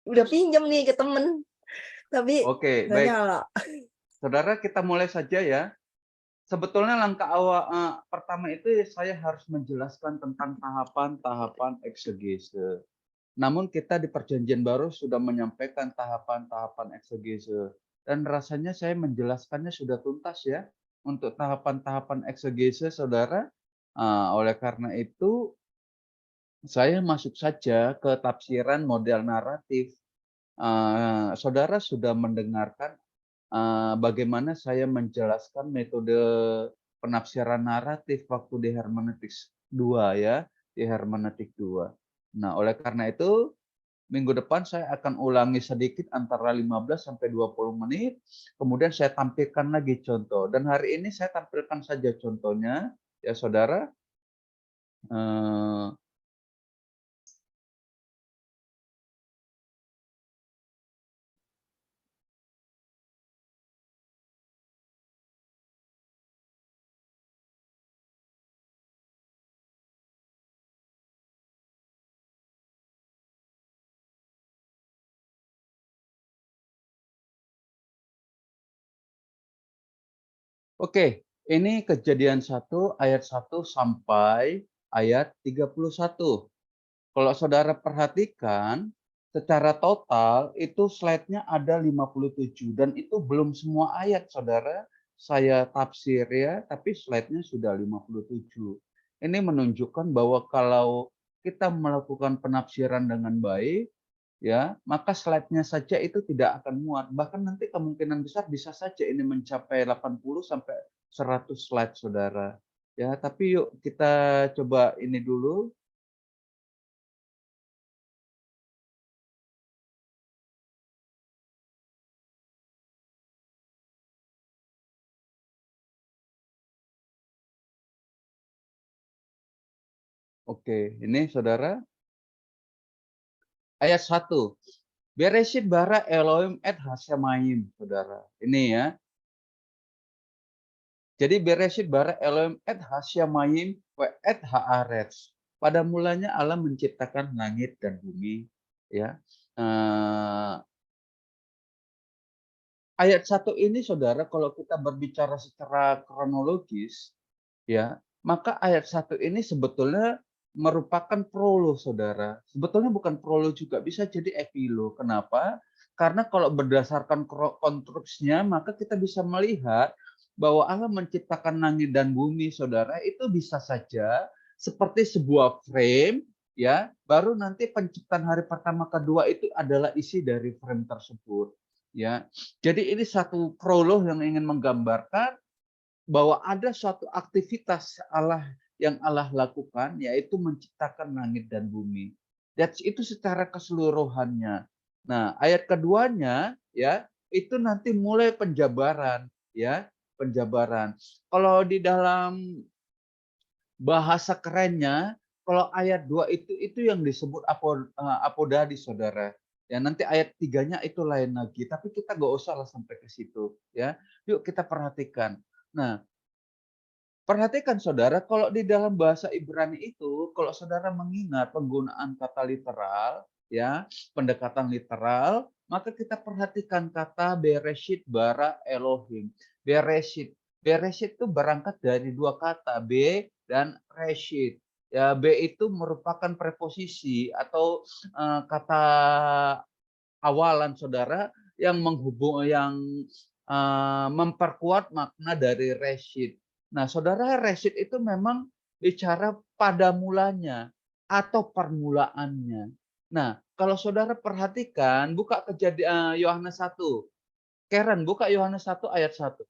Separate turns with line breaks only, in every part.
Udah pinjam nih ke temen, tapi
Oke,
nggak
baik.
nyala.
Saudara, kita mulai saja ya. Sebetulnya langkah awal pertama itu saya harus menjelaskan tentang tahapan-tahapan eksegese. Namun kita di Perjanjian Baru sudah menyampaikan tahapan-tahapan eksegese, dan rasanya saya menjelaskannya sudah tuntas ya, untuk tahapan-tahapan eksegese, Saudara. Oleh karena itu, saya masuk saja ke tafsiran model naratif. Saudara sudah mendengarkan bagaimana saya menjelaskan metode penafsiran naratif waktu di hermeneutics 2 ya, di hermeneutik 2. Nah, oleh karena itu minggu depan saya akan ulangi sedikit antara 15 sampai 20 menit, kemudian saya tampilkan lagi contoh. Dan hari ini saya tampilkan saja contohnya ya Saudara. Eee, oke, ini Kejadian 1 ayat 1 sampai ayat 31. Kalau saudara perhatikan, secara total itu slide-nya ada 57 dan itu belum semua ayat saudara saya tafsir ya, tapi slide-nya sudah 57. Ini menunjukkan bahwa kalau kita melakukan penafsiran dengan baik, ya, maka slide-nya saja itu tidak akan muat. Bahkan nanti kemungkinan besar bisa saja ini mencapai 80 sampai 100 slide saudara. Ya, tapi yuk kita coba ini dulu. Oke, ini saudara, ayat 1. Bereshit bara Elohim et hasyamayim, saudara. Ini ya. Jadi bereshit bara Elohim et hasyamayim wa et haaretz. Pada mulanya Allah menciptakan langit dan bumi. Ya. Eh, ayat 1 ini saudara, kalau kita berbicara secara kronologis, ya, maka ayat 1 ini sebetulnya merupakan prolog, Saudara. Sebetulnya bukan prolog juga, bisa jadi epilog. Kenapa? Karena kalau berdasarkan konstruksinya, maka kita bisa melihat bahwa Allah menciptakan langit dan bumi, Saudara, itu bisa saja seperti sebuah frame, ya, baru nanti penciptaan hari pertama kedua itu adalah isi dari frame tersebut, ya. Jadi ini satu prolog yang ingin menggambarkan bahwa ada suatu aktivitas Allah yang Allah lakukan, yaitu menciptakan langit dan bumi. Itu secara keseluruhannya. Nah, ayat keduanya ya, itu nanti mulai penjabaran ya, penjabaran. Kalau di dalam bahasa kerennya, kalau ayat 2 itu yang disebut apodadi Saudara. Ya, nanti ayat 3-nya itu lain lagi, tapi kita nggak usah lah sampai ke situ ya. Yuk kita perhatikan. Nah, perhatikan saudara, kalau di dalam bahasa Ibrani itu, kalau saudara mengingat penggunaan kata literal, ya, pendekatan literal, maka kita perhatikan kata Bereshit bara Elohim. Bereshit. Bereshit itu berangkat dari dua kata, B dan Reshit. Ya, B itu merupakan preposisi atau kata awalan saudara yang memperkuat makna dari Reshit. Nah, saudara, Reshit itu memang bicara pada mulanya atau permulaannya. Nah, kalau saudara perhatikan, buka Kejadian Yohanes 1. Karen, buka Yohanes 1 ayat 1.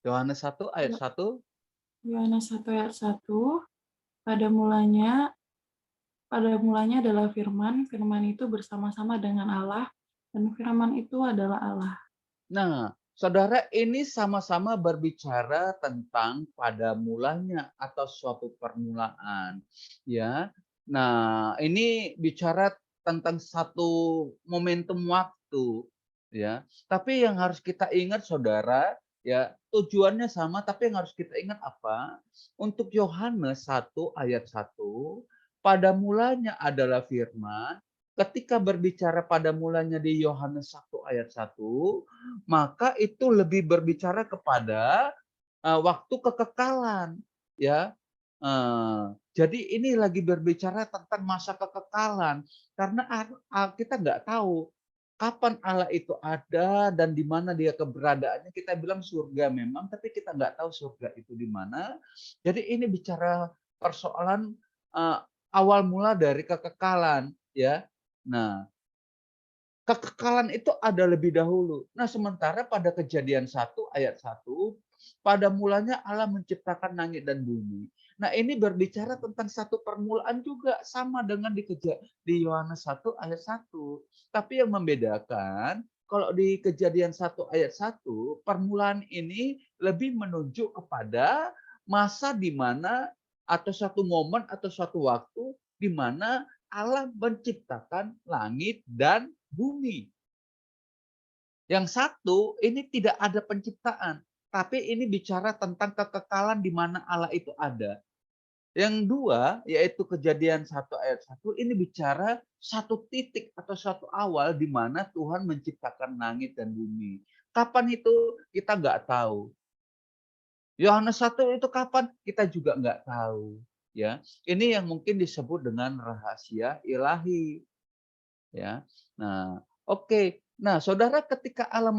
Yohanes 1 ayat
Yo-
1.
Yohanes 1 ayat 1, pada mulanya pada mulanya adalah firman, firman itu bersama-sama dengan Allah, dan firman itu adalah Allah.
Nah, saudara, ini sama-sama berbicara tentang pada mulanya atau suatu permulaan, ya. Nah, ini bicara tentang satu momentum waktu, ya. Tapi yang harus kita ingat saudara, ya, tujuannya sama, tapi yang harus kita ingat apa? Untuk Yohanes 1 ayat 1, pada mulanya adalah firman, ketika berbicara pada mulanya di Yohanes 1 ayat 1, maka itu lebih berbicara kepada waktu kekekalan, ya. Jadi ini lagi berbicara tentang masa kekekalan, karena kita nggak tahu kapan Allah itu ada dan di mana dia keberadaannya. Kita bilang surga memang, tapi kita nggak tahu surga itu di mana. Jadi ini bicara persoalan awal mula dari kekekalan, ya. Nah, kekekalan itu ada lebih dahulu. Nah, sementara pada Kejadian 1 ayat 1, pada mulanya Allah menciptakan langit dan bumi. Nah, ini berbicara tentang satu permulaan juga sama dengan di Yohanes 1 ayat 1. Tapi yang membedakan kalau di Kejadian 1 ayat 1, permulaan ini lebih menunjuk kepada masa di mana atau satu momen atau suatu waktu di mana Allah menciptakan langit dan bumi. Yang satu, ini tidak ada penciptaan, tapi ini bicara tentang kekekalan di mana Allah itu ada. Yang dua, yaitu Kejadian 1 ayat 1, ini bicara satu titik atau satu awal di mana Tuhan menciptakan langit dan bumi. Kapan itu kita nggak tahu. Yohanes 1 itu kapan? Kita juga nggak tahu. Ya, ini yang mungkin disebut dengan rahasia ilahi. Ya, nah, oke. Nah, saudara, ketika Allah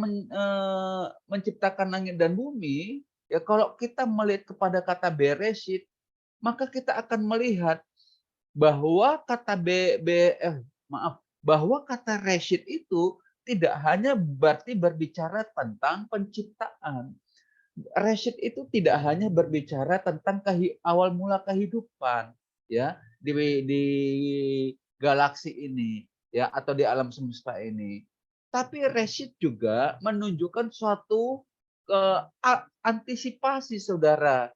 menciptakan langit dan bumi, ya kalau kita melihat kepada kata Bereshit, maka kita akan melihat bahwa kata bahwa kata Reshit itu tidak hanya berarti berbicara tentang penciptaan. Reshit itu tidak hanya berbicara tentang awal mula kehidupan, ya, di galaksi ini, ya, atau di alam semesta ini. Tapi Reshit juga menunjukkan suatu antisipasi, saudara.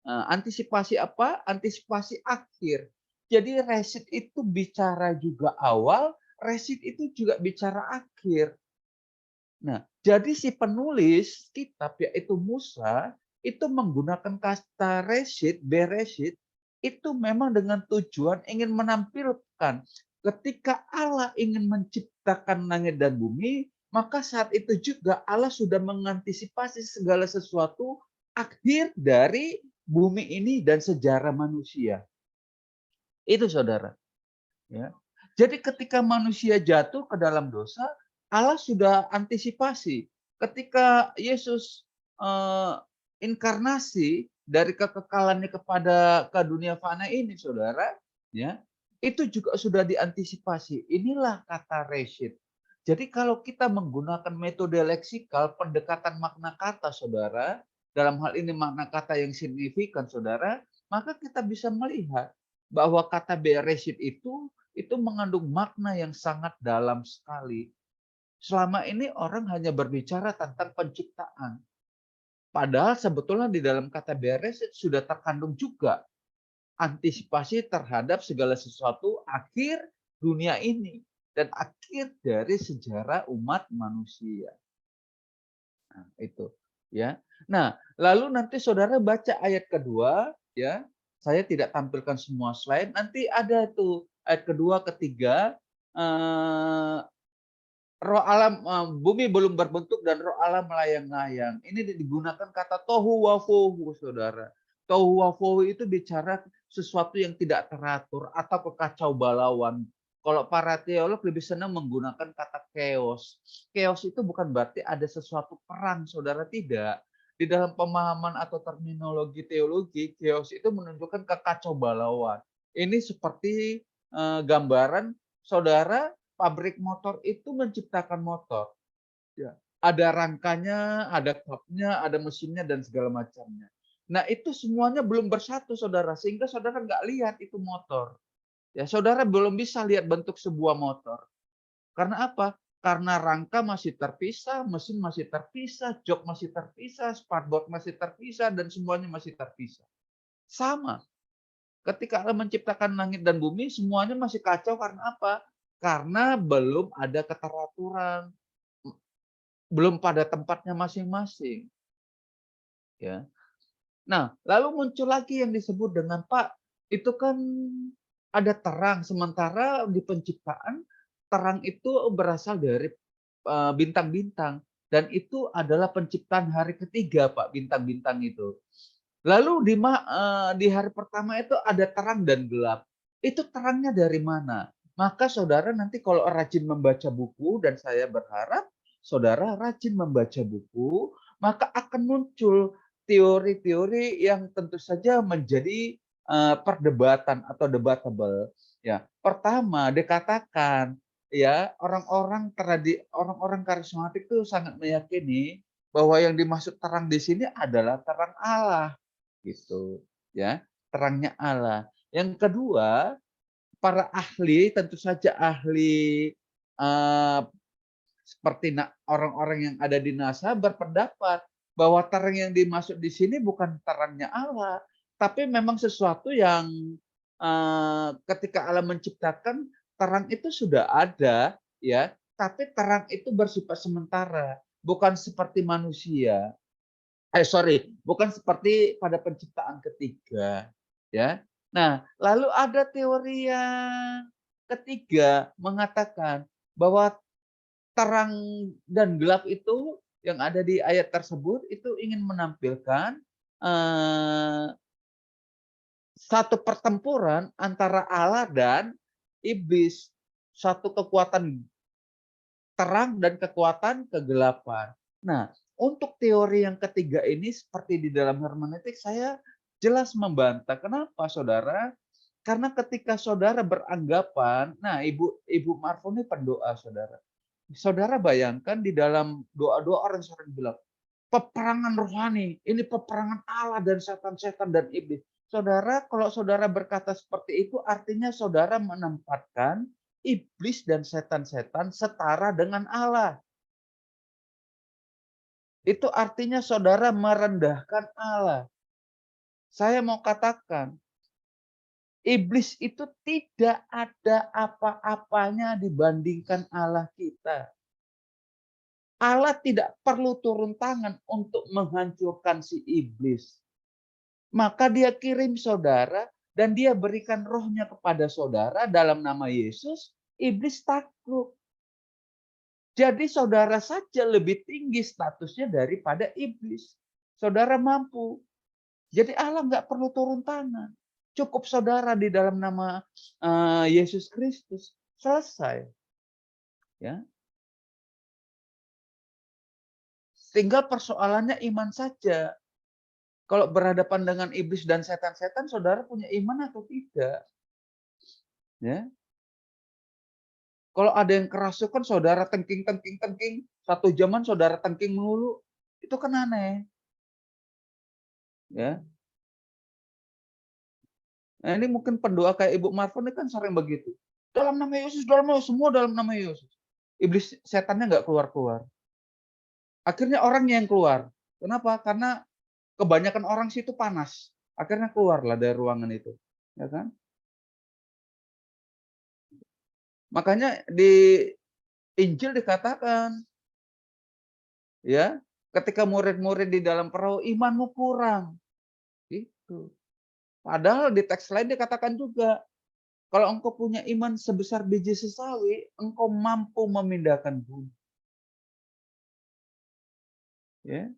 Antisipasi apa? Antisipasi akhir. Jadi Reshit itu bicara juga awal, Reshit itu juga bicara akhir. Nah, jadi si penulis kitab yaitu Musa itu menggunakan kata Bereshit itu memang dengan tujuan ingin menampilkan ketika Allah ingin menciptakan langit dan bumi, maka saat itu juga Allah sudah mengantisipasi segala sesuatu akhir dari bumi ini dan sejarah manusia. Itu saudara. Ya. Jadi ketika manusia jatuh ke dalam dosa, Allah sudah antisipasi. Ketika Yesus inkarnasi dari kekekalannya ke dunia fana ini, saudara, ya, itu juga sudah diantisipasi. Inilah kata Reshit. Jadi kalau kita menggunakan metode leksikal, pendekatan makna kata, saudara, dalam hal ini makna kata yang signifikan, saudara, maka kita bisa melihat bahwa kata Bereshit itu mengandung makna yang sangat dalam sekali. Selama ini orang hanya berbicara tentang penciptaan. Padahal sebetulnya di dalam kata Bereshit sudah terkandung juga antisipasi terhadap segala sesuatu akhir dunia ini dan akhir dari sejarah umat manusia. Nah, itu, ya. Nah, lalu nanti saudara baca ayat kedua, ya. Saya tidak tampilkan semua slide. Nanti ada tuh ayat kedua, ketiga, roh Allah, bumi belum berbentuk dan roh Allah melayang-layang. Ini digunakan kata tohu wafohu, saudara. Tohu wafohu itu bicara sesuatu yang tidak teratur atau kekacau balauan. Kalau para teolog lebih senang menggunakan kata chaos. Chaos itu bukan berarti ada sesuatu perang, saudara, tidak. Di dalam pemahaman atau terminologi teologi, chaos itu menunjukkan kekacau balauan. Ini seperti gambaran, saudara, pabrik motor itu menciptakan motor. Ya, ada rangkanya, ada kapnya, ada mesinnya, dan segala macamnya. Nah, itu semuanya belum bersatu, saudara. Sehingga saudara nggak lihat itu motor. Ya, saudara belum bisa lihat bentuk sebuah motor. Karena apa? Karena rangka masih terpisah, mesin masih terpisah, jok masih terpisah, spardboard masih terpisah, dan semuanya masih terpisah. Sama. Ketika Allah menciptakan langit dan bumi, semuanya masih kacau karena apa? Karena belum ada keteraturan, belum pada tempatnya masing-masing. Ya. Nah, lalu muncul lagi yang disebut dengan Pak, itu kan ada terang, sementara di penciptaan terang itu berasal dari bintang-bintang, dan itu adalah penciptaan hari ketiga Pak, bintang-bintang itu. Lalu di hari pertama itu ada terang dan gelap. Itu terangnya dari mana? Maka saudara nanti kalau rajin membaca buku, dan saya berharap saudara rajin membaca buku, maka akan muncul teori-teori yang tentu saja menjadi perdebatan atau debatable. Ya, pertama dikatakan ya orang-orang karismatik itu sangat meyakini bahwa yang dimaksud terang di sini adalah terang Allah. Gitu ya, terangnya Allah. Yang kedua, para ahli, tentu saja ahli seperti orang-orang yang ada di NASA berpendapat bahwa terang yang dimaksud di sini bukan terangnya Allah, tapi memang sesuatu yang ketika Allah menciptakan terang itu sudah ada ya, tapi terang itu bersifat sementara, bukan seperti manusia. Bukan seperti pada penciptaan ketiga, ya. Nah, lalu ada teori yang ketiga mengatakan bahwa terang dan gelap itu yang ada di ayat tersebut itu ingin menampilkan satu pertempuran antara Allah dan iblis, satu kekuatan terang dan kekuatan kegelapan. Nah, untuk teori yang ketiga ini seperti di dalam hermeneutik saya jelas membantah. Kenapa, Saudara? Karena ketika Saudara beranggapan, nah Ibu Marfo ini pendoa, Saudara. Saudara bayangkan di dalam doa-doa orang sering bilang, peperangan rohani, ini peperangan Allah dan setan-setan dan iblis. Saudara, kalau saudara berkata seperti itu, artinya saudara menempatkan iblis dan setan-setan setara dengan Allah. Itu artinya saudara merendahkan Allah. Saya mau katakan, iblis itu tidak ada apa-apanya dibandingkan Allah kita. Allah tidak perlu turun tangan untuk menghancurkan si iblis. Maka dia kirim saudara dan dia berikan rohnya kepada saudara dalam nama Yesus, iblis takluk. Jadi saudara saja lebih tinggi statusnya daripada iblis. Saudara mampu. Jadi Allah nggak perlu turun tangan. Cukup saudara di dalam nama Yesus Kristus. Selesai. Ya. Tinggal persoalannya iman saja. Kalau berhadapan dengan iblis dan setan-setan, saudara punya iman atau tidak? Ya. Kalau ada yang kerasukan, saudara tengking, satu jaman saudara tengking melulu, itu kan aneh. Ya. Nah, ini mungkin pendoa kayak Ibu Marfo ini kan sering begitu. Dalam nama Yesus, semua dalam nama Yesus. Iblis setannya nggak keluar-keluar. Akhirnya orangnya yang keluar. Kenapa? Karena kebanyakan orang situ panas. Akhirnya keluarlah dari ruangan itu. Ya kan? Makanya di Injil dikatakan, ya, ketika murid-murid di dalam perahu, imanmu kurang. Gitu. Padahal di teks lain dikatakan juga, kalau engkau punya iman sebesar biji sesawi, engkau mampu memindahkan gunung. Ya.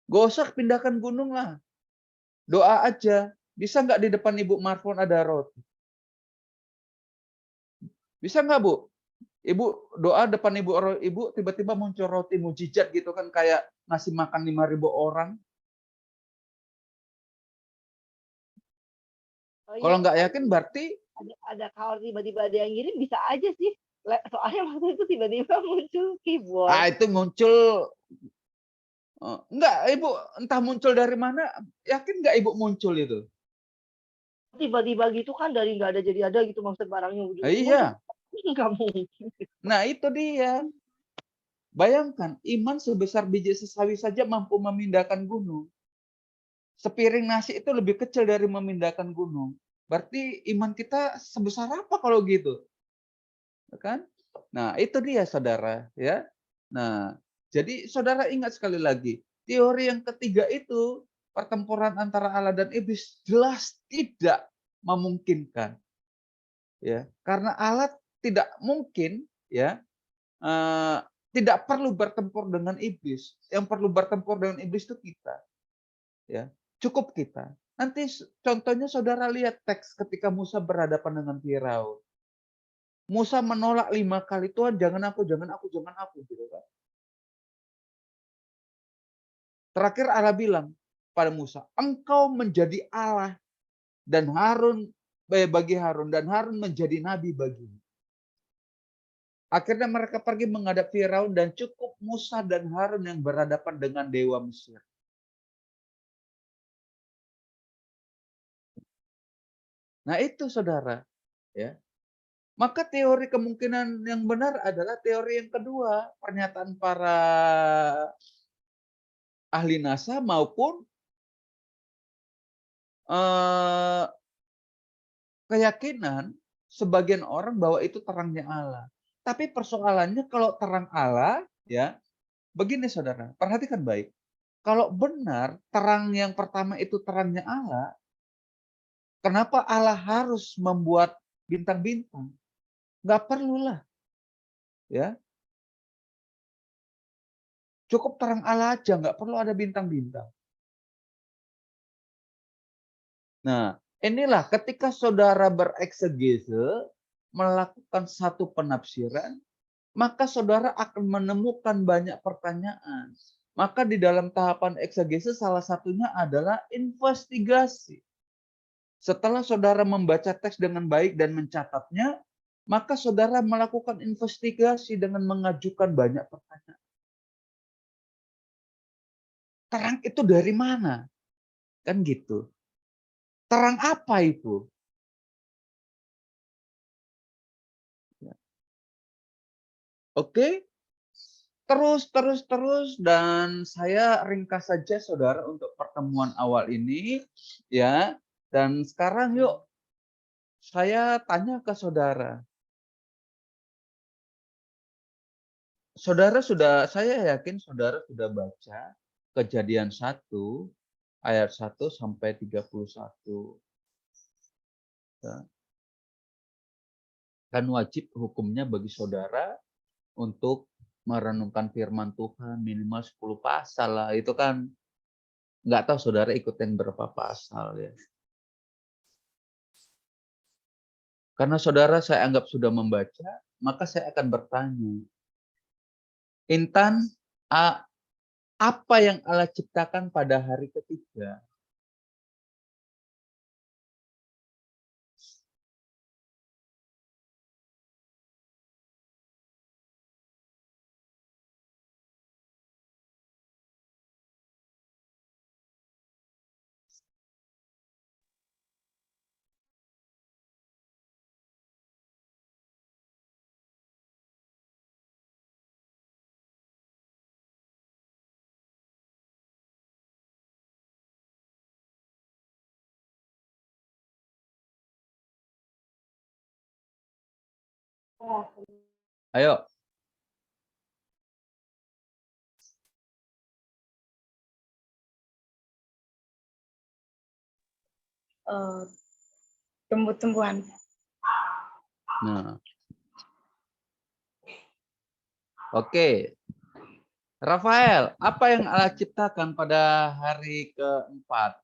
Gak usah pindahkan gunung lah. Doa aja. Bisa nggak di depan Ibu Marfon ada roti? Bisa nggak, Bu? Ibu doa depan Ibu tiba-tiba muncul roti mujizat gitu kan, kayak ngasih makan 5.000 orang.
Oh, iya.
Kalau nggak yakin berarti
ada kalau tiba-tiba ada yang ngirim bisa aja sih. Soalnya waktu itu tiba-tiba muncul keyboard.
itu muncul enggak, Ibu entah muncul dari mana, yakin nggak Ibu muncul itu?
Tiba-tiba gitu kan dari nggak ada jadi ada gitu, maksud barangnya
Iya.
Nggak mungkin.
Nah, itu dia. Bayangkan, iman sebesar biji sesawi saja mampu memindahkan gunung. Sepiring nasi itu lebih kecil dari memindahkan gunung. Berarti iman kita sebesar apa kalau gitu? Ya kan? Nah, itu dia saudara, ya. Nah, jadi saudara ingat sekali lagi, teori yang ketiga itu, pertempuran antara Allah dan iblis jelas tidak memungkinkan, ya. Karena Allah tidak mungkin, ya, eee, tidak perlu bertempur dengan iblis. Yang perlu bertempur dengan iblis itu kita, ya. Cukup kita. Nanti contohnya saudara lihat teks ketika Musa berhadapan dengan Firaun. Musa menolak 5 kali, "Tuhan jangan aku jangan aku jangan aku," gitu kan. Terakhir Allah bilang pada Musa, "Engkau menjadi Allah dan bagi Harun dan Harun menjadi nabi bagimu." Akhirnya mereka pergi menghadap Firaun dan cukup Musa dan Harun yang berhadapan dengan dewa Mesir. Nah itu saudara, ya. Maka teori kemungkinan yang benar adalah teori yang kedua, pernyataan para ahli NASA maupun eh, keyakinan sebagian orang bahwa itu terangnya Allah. Tapi persoalannya kalau terang Allah, ya, begini saudara, perhatikan baik. Kalau benar terang yang pertama itu terangnya Allah, kenapa Allah harus membuat bintang-bintang? Nggak perlulah, ya. Cukup terang Allah aja, nggak perlu ada bintang-bintang. Nah, inilah ketika saudara bereksegese, melakukan satu penafsiran, maka saudara akan menemukan banyak pertanyaan. Maka di dalam tahapan eksegese salah satunya adalah investigasi. Setelah saudara membaca teks dengan baik dan mencatatnya, maka saudara melakukan investigasi dengan mengajukan banyak pertanyaan. Terang itu dari mana? Kan gitu. Terang apa itu? Oke? Terus, dan saya ringkas saja saudara untuk pertemuan awal ini, ya. Dan sekarang yuk saya tanya ke saudara. Saya yakin saudara sudah baca Kejadian 1 ayat 1 sampai 31. Ya. Kan wajib hukumnya bagi saudara untuk merenungkan firman Tuhan minimal 10 pasal lah. Itu kan nggak tahu saudara ikut yang berapa pasal ya. Karena saudara saya anggap sudah membaca, maka saya akan bertanya. Intan, apa yang Allah ciptakan pada hari ketiga? Ayo.
Tumbuh-tumbuhan.
Nah. Oke. Rafael, apa yang Allah ciptakan pada hari keempat?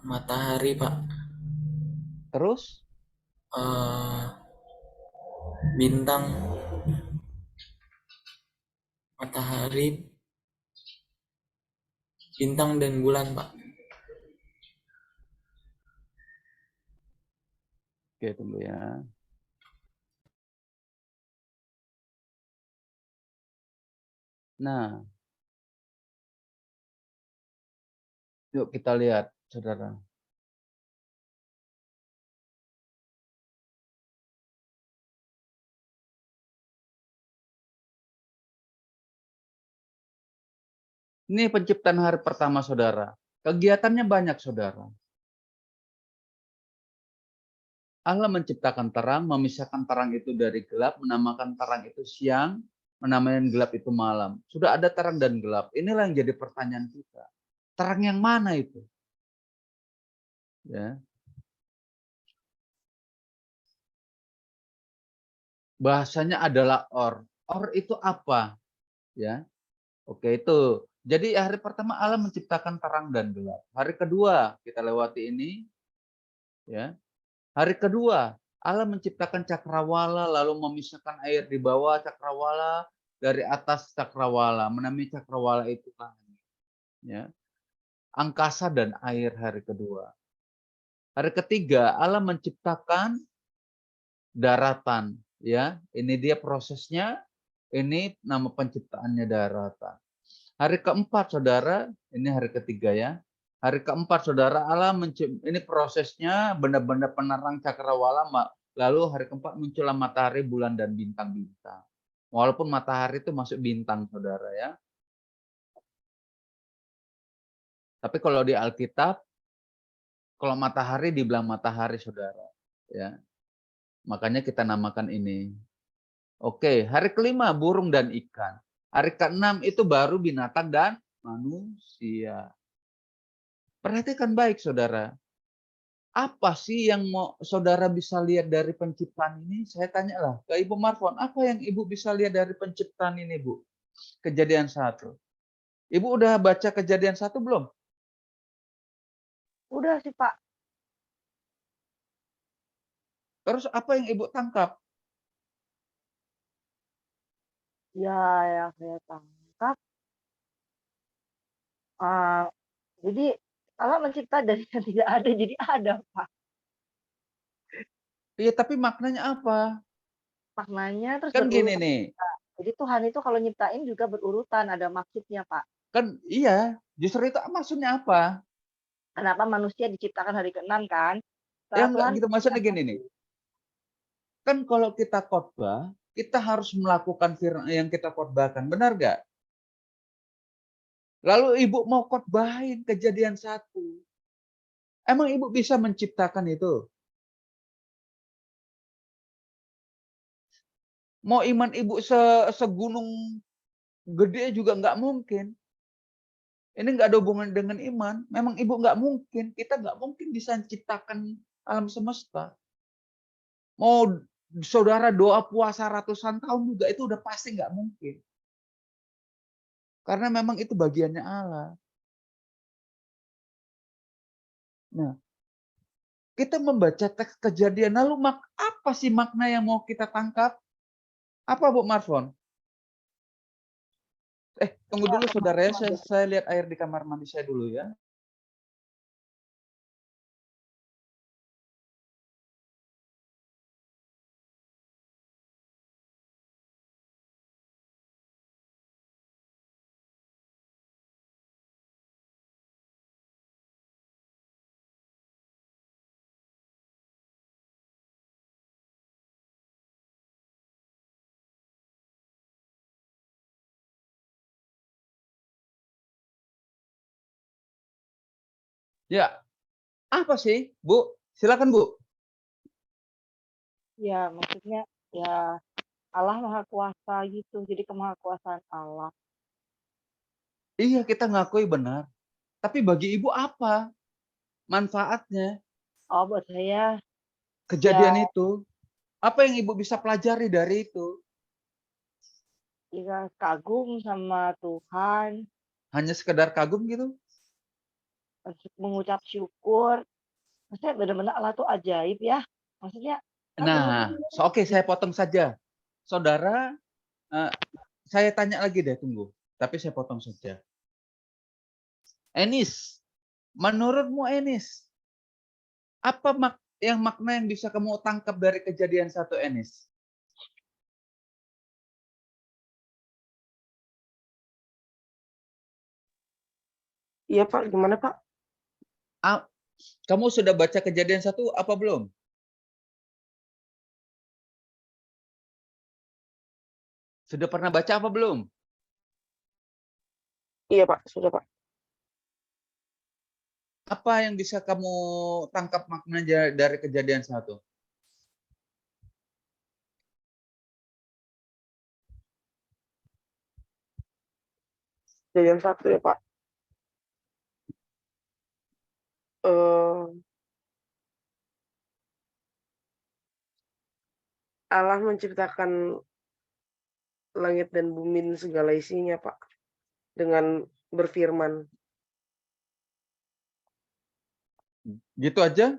Matahari, Pak.
Terus?
Bintang, matahari, bintang dan bulan, Pak.
Oke, tunggu ya. Nah, yuk kita lihat, saudara. Ini penciptaan hari pertama, saudara. Kegiatannya banyak, saudara. Allah menciptakan terang, memisahkan terang itu dari gelap, menamakan terang itu siang, menamakan gelap itu malam. Sudah ada terang dan gelap. Inilah yang jadi pertanyaan kita. Terang yang mana itu? Ya. Bahasanya adalah or. Or itu apa? Ya. Oke, itu. Jadi hari pertama Allah menciptakan terang dan gelap. Hari kedua kita lewati ini, ya. Hari kedua Allah menciptakan cakrawala, lalu memisahkan air di bawah cakrawala, dari atas cakrawala. Menamai cakrawala itu langit, ya. Angkasa dan air hari kedua. Hari ketiga Allah menciptakan daratan, ya. Ini dia prosesnya. Ini nama penciptaannya daratan. Hari keempat, saudara, ini hari ketiga ya. Hari keempat, saudara, Allah ini prosesnya benda-benda penerang cakrawala. Lalu hari keempat muncullah matahari, bulan, dan bintang-bintang. Walaupun matahari itu masuk bintang, saudara ya. Tapi kalau di Alkitab, kalau matahari dibilang matahari, saudara. Ya. Makanya kita namakan ini. Oke, hari kelima burung dan ikan. Hari keenam itu baru binatang dan manusia. Perhatikan baik, saudara. Apa sih yang mau saudara bisa lihat dari penciptaan ini? Saya tanyalah ke Ibu Marfon, apa yang Ibu bisa lihat dari penciptaan ini, Bu? Kejadian 1. Ibu udah baca Kejadian 1 belum?
Udah sih, Pak.
Terus apa yang Ibu tangkap?
Ya, yang saya tangkap, eee, jadi Allah mencipta dari yang tidak ada jadi ada, Pak.
Iya, tapi maknanya apa?
Maknanya terus
Kan gini
berurutan.
nih,
Jadi Tuhan itu kalau nyiptain juga berurutan, ada maksudnya, Pak.
kan iya, justru itu maksudnya apa?
Kenapa manusia diciptakan hari ke-6 kan?
Ya
Setelah
enggak
Tuhan
gitu, maksudnya gini nih. Kan kalau kita khotbah, kita harus melakukan firman yang kita khotbahkan, benar nggak? Lalu Ibu mau khotbahin Kejadian 1. Emang Ibu bisa menciptakan itu? Mau iman Ibu segunung gede juga nggak mungkin. Ini nggak ada hubungan dengan iman. Memang Ibu nggak mungkin. Kita nggak mungkin bisa menciptakan alam semesta. Mau saudara doa puasa ratusan tahun juga itu udah pasti nggak mungkin. Karena memang itu bagiannya Allah. Nah, kita membaca teks Kejadian, lalu apa sih makna yang mau kita tangkap? Apa, Bu Marfon? Tunggu dulu saudara ya, saya lihat air di kamar mandi saya dulu ya. Ya, apa sih, Bu? Silakan, Bu.
Ya, maksudnya ya Allah Maha Kuasa gitu. Jadi kemahakuasaan Allah.
Iya, kita ngakui benar. Tapi bagi Ibu apa manfaatnya
Oh, buat saya ya,
kejadian itu? Apa yang Ibu bisa pelajari dari itu?
ya kagum sama Tuhan,
Hanya sekedar kagum gitu?
mengucap syukur. Maksudnya benar-benar Allah tuh ajaib ya. Maksudnya kan
Nah,
benar-benar
oke, saya potong saja. Saudara, eh, saya tanya lagi deh, tunggu. Tapi saya potong saja. Enis, menurutmu Enis, apa yang makna yang bisa kamu tangkap dari Kejadian 1, Enis?
Iya Pak, gimana Pak?
Kamu sudah baca Kejadian 1 apa belum? Sudah pernah baca apa belum?
Iya Pak, sudah Pak.
Apa yang bisa kamu tangkap maknanya dari kejadian 1?
Kejadian 1 ya Pak. Allah menciptakan langit dan bumi dan segala isinya Pak, dengan berfirman.
Gitu aja?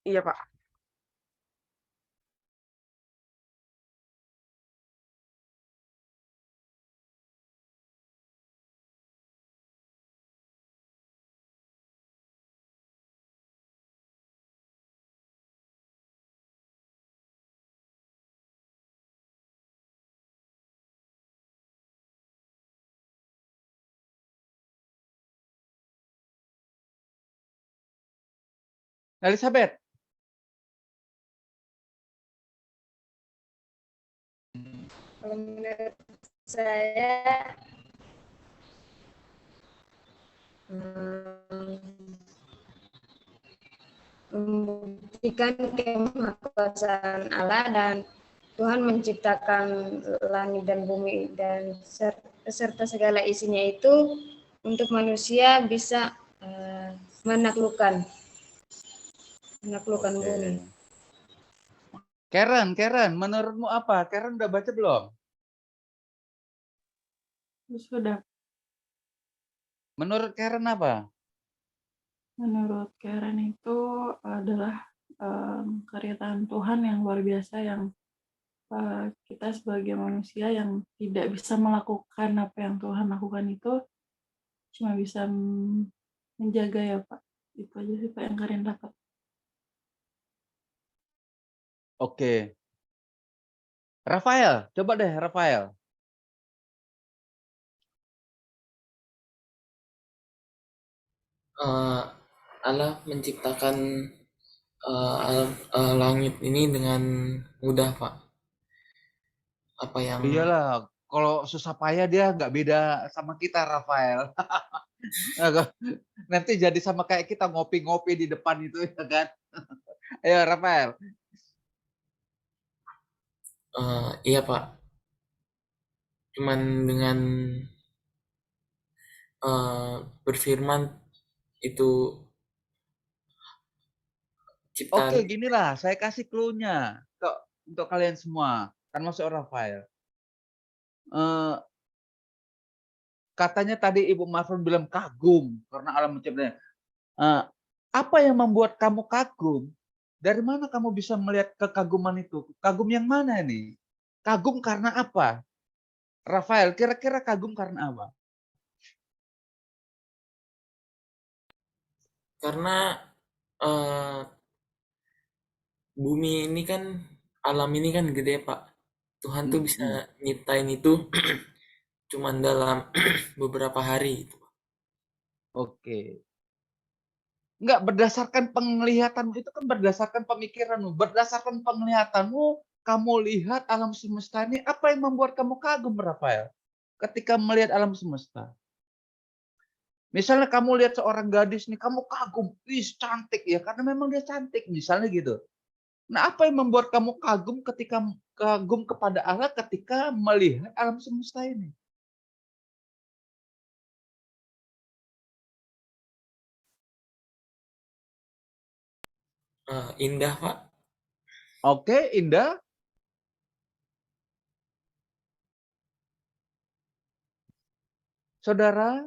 Iya Pak.
Elizabeth?
Kalau menurut saya membuktikan kemahakuasaan Allah dan Tuhan menciptakan langit dan bumi dan serta segala isinya itu untuk manusia bisa menaklukkan bumi.
Karen, menurutmu apa? Karen udah baca belum?
Sudah.
Menurut Karen apa?
Menurut Karen itu adalah karya tangan Tuhan yang luar biasa yang kita sebagai manusia yang tidak bisa melakukan apa yang Tuhan lakukan itu cuma bisa menjaga ya Pak. Itu aja sih Pak yang Karen dapat.
Oke. Rafael, coba deh Rafael.
Allah menciptakan langit ini dengan mudah Pak. Apa yang
Iyalah, kalau susah payah dia nggak beda sama kita, Rafael. Nanti jadi sama kayak kita ngopi-ngopi di depan itu ya kan. Ayo Rafael.
iya Pak. Cuman dengan berfirman itu
Oke,
ciptaan.
ginilah, saya kasih clue-nya untuk kalian semua, termasuk Rafael. Katanya tadi Ibu Marfun bilang kagum karena alam menciptanya. Apa yang membuat kamu kagum? Dari mana kamu bisa melihat kekaguman itu? Kagum yang mana nih? Kagum karena apa? Rafael, kira-kira kagum karena apa?
Karena eh, bumi ini kan, alam ini kan gede Pak. Tuhan tuh bisa
Mhm.
nyiptain itu cuman dalam beberapa hari gitu.
Oke. Enggak, berdasarkan penglihatanmu itu kan berdasarkan pemikiranmu. Berdasarkan penglihatanmu, kamu lihat alam semesta ini, apa yang membuat kamu kagum, Rafael? Ketika melihat alam semesta. Misalnya kamu lihat seorang gadis nih, kamu kagum, wih cantik ya, karena memang dia cantik, misalnya gitu. Nah, apa yang membuat kamu kagum ketika kagum kepada Allah ketika melihat alam semesta ini?
Indah Pak.
Oke, Indah. Saudara,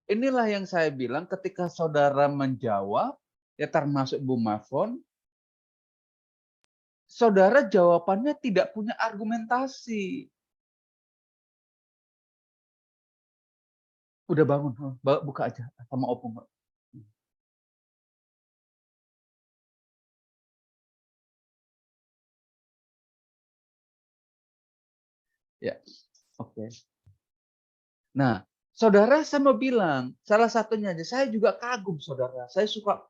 inilah yang saya bilang ketika saudara menjawab, ya termasuk Bu Mafon, saudara jawabannya tidak punya argumentasi. Udah bangun, buka aja sama opung. Ya, oke. Nah, Saudara, saya mau bilang, salah satunya aja, saya juga kagum saudara. Saya suka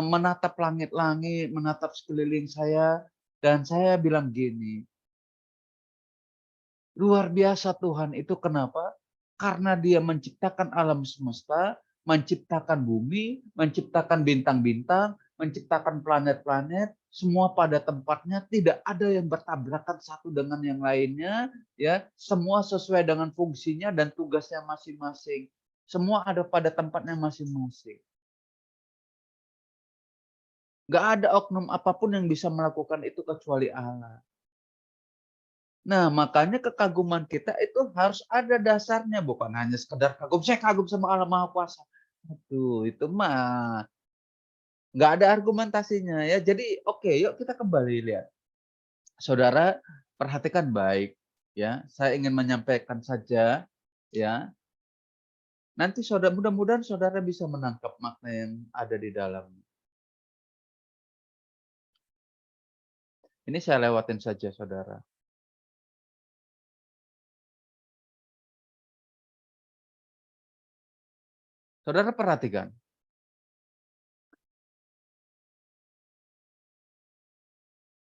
menatap langit-langit, menatap sekeliling saya, dan saya bilang gini, luar biasa Tuhan itu kenapa? Karena Dia menciptakan alam semesta, menciptakan bumi, menciptakan bintang-bintang, menciptakan planet-planet, semua pada tempatnya, tidak ada yang bertabrakan satu dengan yang lainnya, ya, semua sesuai dengan fungsinya dan tugasnya masing-masing. Semua ada pada tempatnya masing-masing. Nggak ada oknum apapun yang bisa melakukan itu kecuali Allah. Nah, makanya kekaguman kita itu harus ada dasarnya, bukan hanya sekedar kagum. Saya kagum sama Allah Maha Kuasa. Aduh, itu mah nggak ada argumentasinya ya. Jadi oke, yuk kita kembali lihat. Saudara, perhatikan baik ya. Saya ingin menyampaikan saja ya. Nanti saudara, mudah-mudahan saudara bisa menangkap makna yang ada di dalam. Ini saya lewatin saja, saudara. Saudara perhatikan.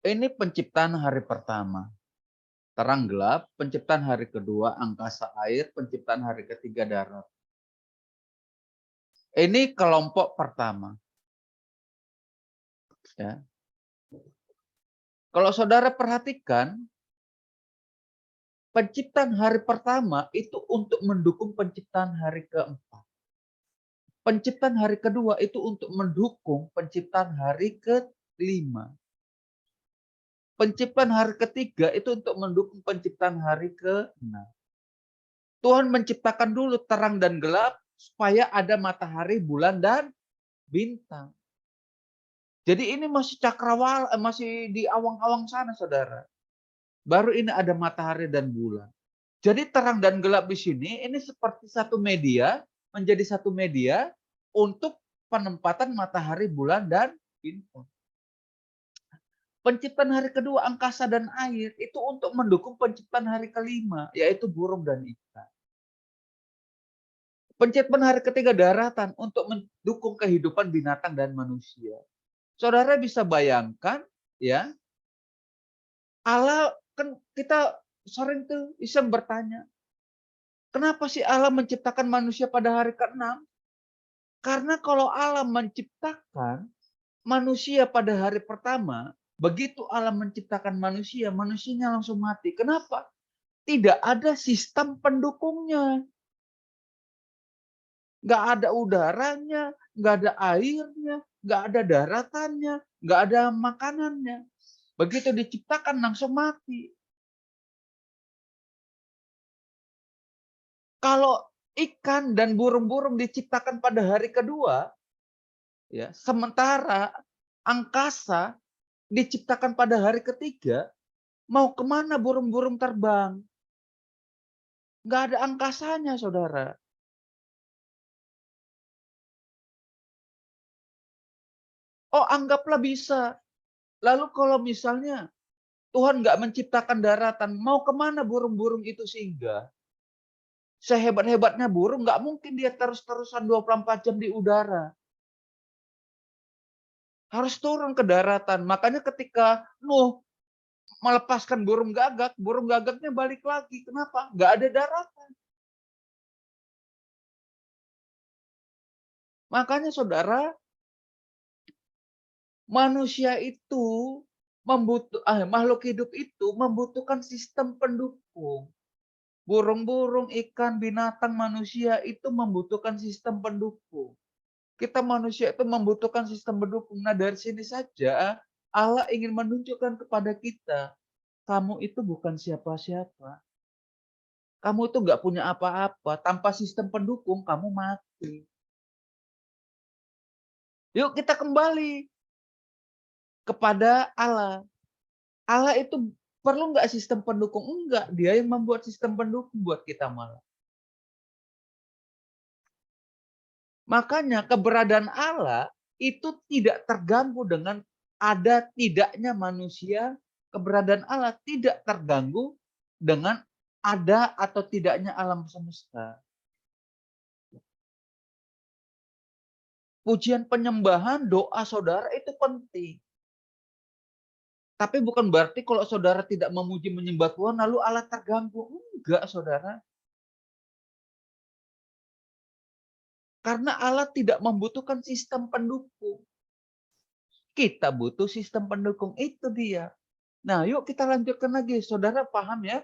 Ini penciptaan hari pertama. Terang gelap, penciptaan hari kedua, angkasa air, penciptaan hari ketiga darat. Ini kelompok pertama. Ya. Kalau saudara perhatikan, penciptaan hari pertama itu untuk mendukung penciptaan hari keempat. Penciptaan hari kedua itu untuk mendukung penciptaan hari kelima. Penciptaan hari ketiga itu untuk mendukung penciptaan hari ke-6. Tuhan menciptakan dulu terang dan gelap supaya ada matahari, bulan, dan bintang. Jadi ini masih cakrawala, masih di awang-awang sana, saudara. Baru ini ada matahari dan bulan. Jadi terang dan gelap di sini ini seperti satu media, menjadi satu media untuk penempatan matahari, bulan, dan bintang. Penciptaan hari kedua, angkasa dan air, itu untuk mendukung penciptaan hari kelima, yaitu burung dan ikan. Penciptaan hari ketiga, daratan, untuk mendukung kehidupan binatang dan manusia. Saudara bisa bayangkan, ya, Allah, kan kita sering tuh iseng bertanya, kenapa sih Allah menciptakan manusia pada hari ke-6? Karena kalau Allah menciptakan manusia pada hari pertama, begitu Allah menciptakan manusia, manusianya langsung mati. Kenapa? Tidak ada sistem pendukungnya. Nggak ada udaranya, nggak ada airnya, nggak ada daratannya, nggak ada makanannya. Begitu diciptakan langsung mati. Kalau ikan dan burung-burung diciptakan pada hari kedua, ya, sementara angkasa diciptakan pada hari ketiga, mau kemana burung-burung terbang? Nggak ada angkasanya, saudara. Oh, anggaplah bisa. Lalu kalau misalnya Tuhan nggak menciptakan daratan, mau kemana burung-burung itu singgah? Sehebat-hebatnya burung, nggak mungkin dia terus-terusan 24 jam di udara. Harus turun ke daratan. Makanya ketika Nuh melepaskan burung gagaknya balik lagi. Kenapa? Nggak ada daratan. Makanya saudara, manusia itu makhluk hidup itu membutuhkan sistem pendukung. Burung-burung, ikan, binatang, manusia itu membutuhkan sistem pendukung. Kita manusia itu membutuhkan sistem pendukung. Nah, dari sini saja Allah ingin menunjukkan kepada kita, kamu itu bukan siapa-siapa. Kamu itu nggak punya apa-apa. Tanpa sistem pendukung, kamu mati. Yuk kita kembali kepada Allah. Allah itu perlu nggak sistem pendukung? Enggak. Dia yang membuat sistem pendukung buat kita malah. Makanya keberadaan Allah itu tidak terganggu dengan ada tidaknya manusia. Keberadaan Allah tidak terganggu dengan ada atau tidaknya alam semesta. pujian penyembahan, doa saudara itu penting. Tapi bukan berarti kalau saudara tidak memuji menyembah Tuhan lalu Allah terganggu. Enggak, saudara. Karena Allah tidak membutuhkan sistem pendukung. Kita butuh sistem pendukung, itu dia. Nah, yuk kita lanjutkan lagi. Saudara paham ya?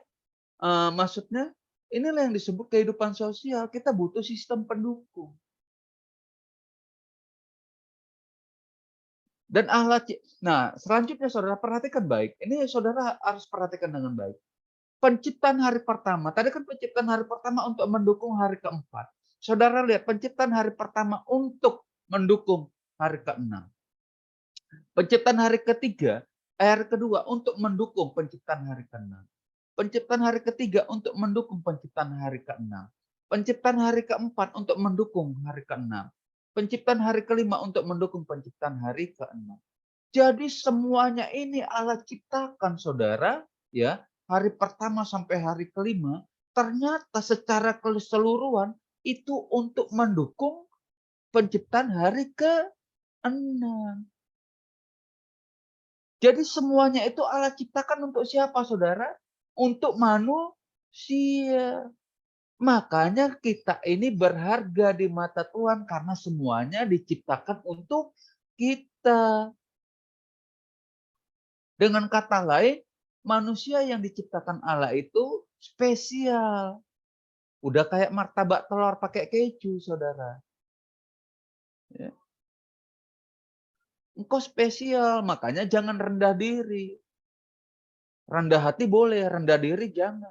Maksudnya, inilah yang disebut kehidupan sosial. Kita butuh sistem pendukung. Dan Allah, nah selanjutnya saudara perhatikan baik. Ini saudara harus perhatikan dengan baik. Penciptaan hari pertama. Tadi kan penciptaan hari pertama untuk mendukung hari keempat. Saudara lihat penciptaan hari pertama untuk mendukung hari keenam. Penciptaan hari ketiga, hari kedua untuk mendukung penciptaan hari keenam. Penciptaan hari ketiga untuk mendukung penciptaan hari keenam. Penciptaan hari keempat untuk mendukung hari keenam. Penciptaan hari kelima untuk mendukung penciptaan hari keenam. Jadi semuanya ini Allah ciptakan, saudara, ya, hari pertama sampai hari kelima, ternyata secara keseluruhan itu untuk mendukung penciptaan hari keenam. Jadi semuanya itu Allah ciptakan untuk siapa, saudara? Untuk manusia. Makanya kita ini berharga di mata Tuhan karena semuanya diciptakan untuk kita. Dengan kata lain, manusia yang diciptakan Allah itu spesial. Udah kayak martabak telur pakai keju, saudara. Ya. Engkau spesial, makanya jangan rendah diri. Rendah hati boleh, rendah diri jangan.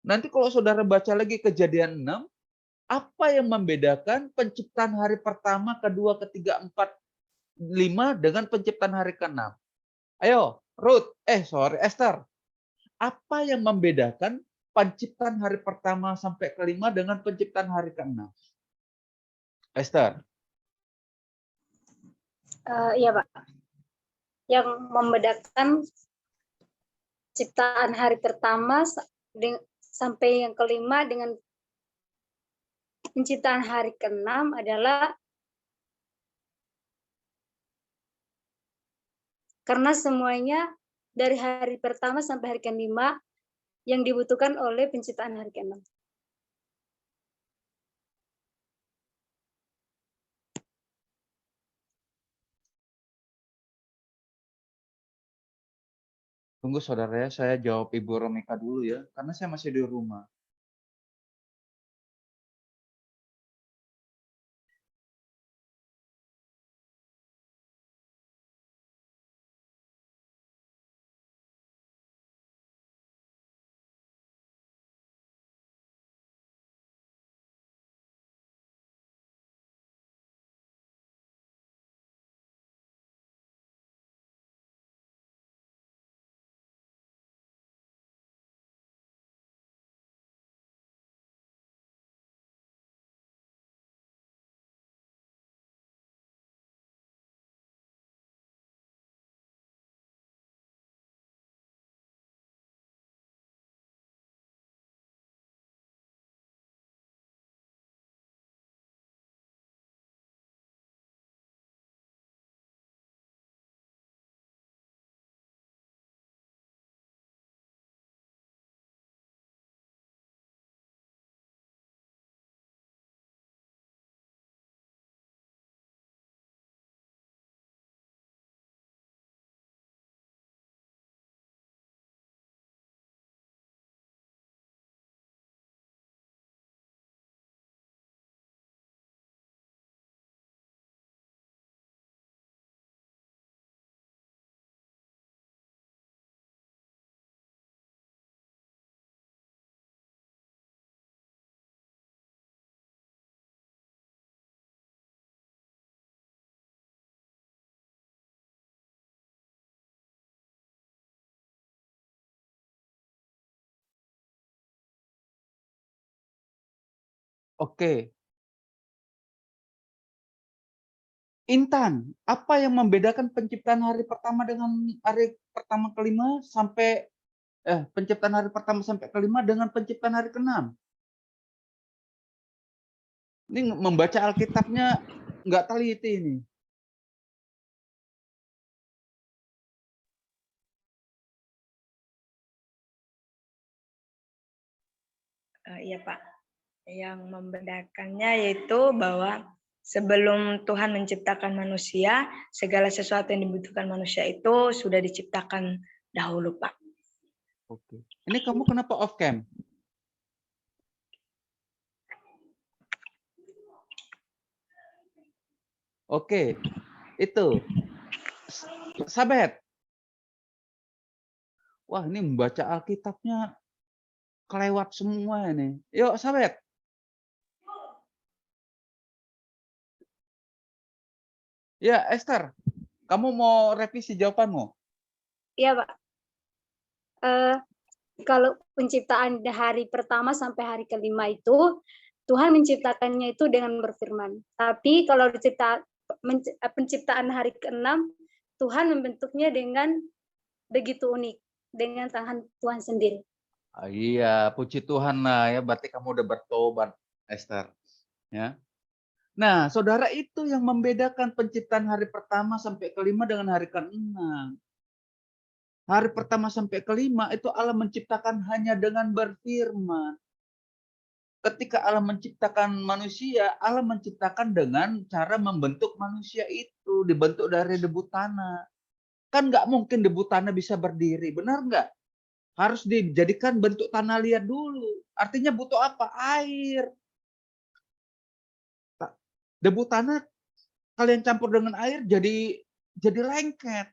Nanti kalau saudara baca lagi Kejadian 6, apa yang membedakan penciptaan hari pertama, kedua, ketiga, empat, 5 dengan penciptaan hari ke-6? Ayo, Esther. Apa yang membedakan penciptaan hari pertama sampai ke-5 dengan penciptaan hari ke-6? Esther.
Iya, Pak. Yang membedakan ciptaan hari pertama sampai yang kelima dengan penciptaan hari ke-6 adalah karena semuanya dari hari pertama sampai hari ke-5 yang dibutuhkan oleh penciptaan hari ke-6.
Tunggu saudara ya, saya jawab Ibu Romika dulu ya, karena saya masih di rumah. Oke. Intan, apa yang membedakan penciptaan hari pertama dengan hari pertama ke-5 sampai penciptaan hari pertama sampai ke-5 dengan penciptaan hari ke-6? Ini membaca Alkitabnya nggak teliti ini.
Iya Pak, yang membedakannya yaitu bahwa sebelum Tuhan menciptakan manusia, segala sesuatu yang dibutuhkan manusia itu sudah diciptakan dahulu Pak.
Oke. Ini kamu kenapa off cam? Oke, itu. Sabet. Wah, ini membaca Alkitabnya kelewat semua ini. Yuk, Sabet. Ya, Esther. Kamu mau revisi jawabanmu?
Iya, Pak. Kalau penciptaan hari pertama sampai hari kelima itu, Tuhan menciptakannya itu dengan berfirman. Tapi kalau penciptaan hari keenam, Tuhan membentuknya dengan begitu unik, dengan tangan Tuhan sendiri.
Iya, puji Tuhan lah ya. Berarti kamu udah bertobat, Esther. Ya. Nah, saudara, itu yang membedakan penciptaan hari pertama sampai kelima dengan hari keenam. Hari pertama sampai kelima itu Allah menciptakan hanya dengan berfirman. Ketika Allah menciptakan manusia, Allah menciptakan dengan cara membentuk manusia itu, dibentuk dari debu tanah. Kan nggak mungkin debu tanah bisa berdiri, benar nggak? Harus dijadikan bentuk tanah liat dulu. Artinya butuh apa? Air. Debu tanah kalian campur dengan air jadi lengket.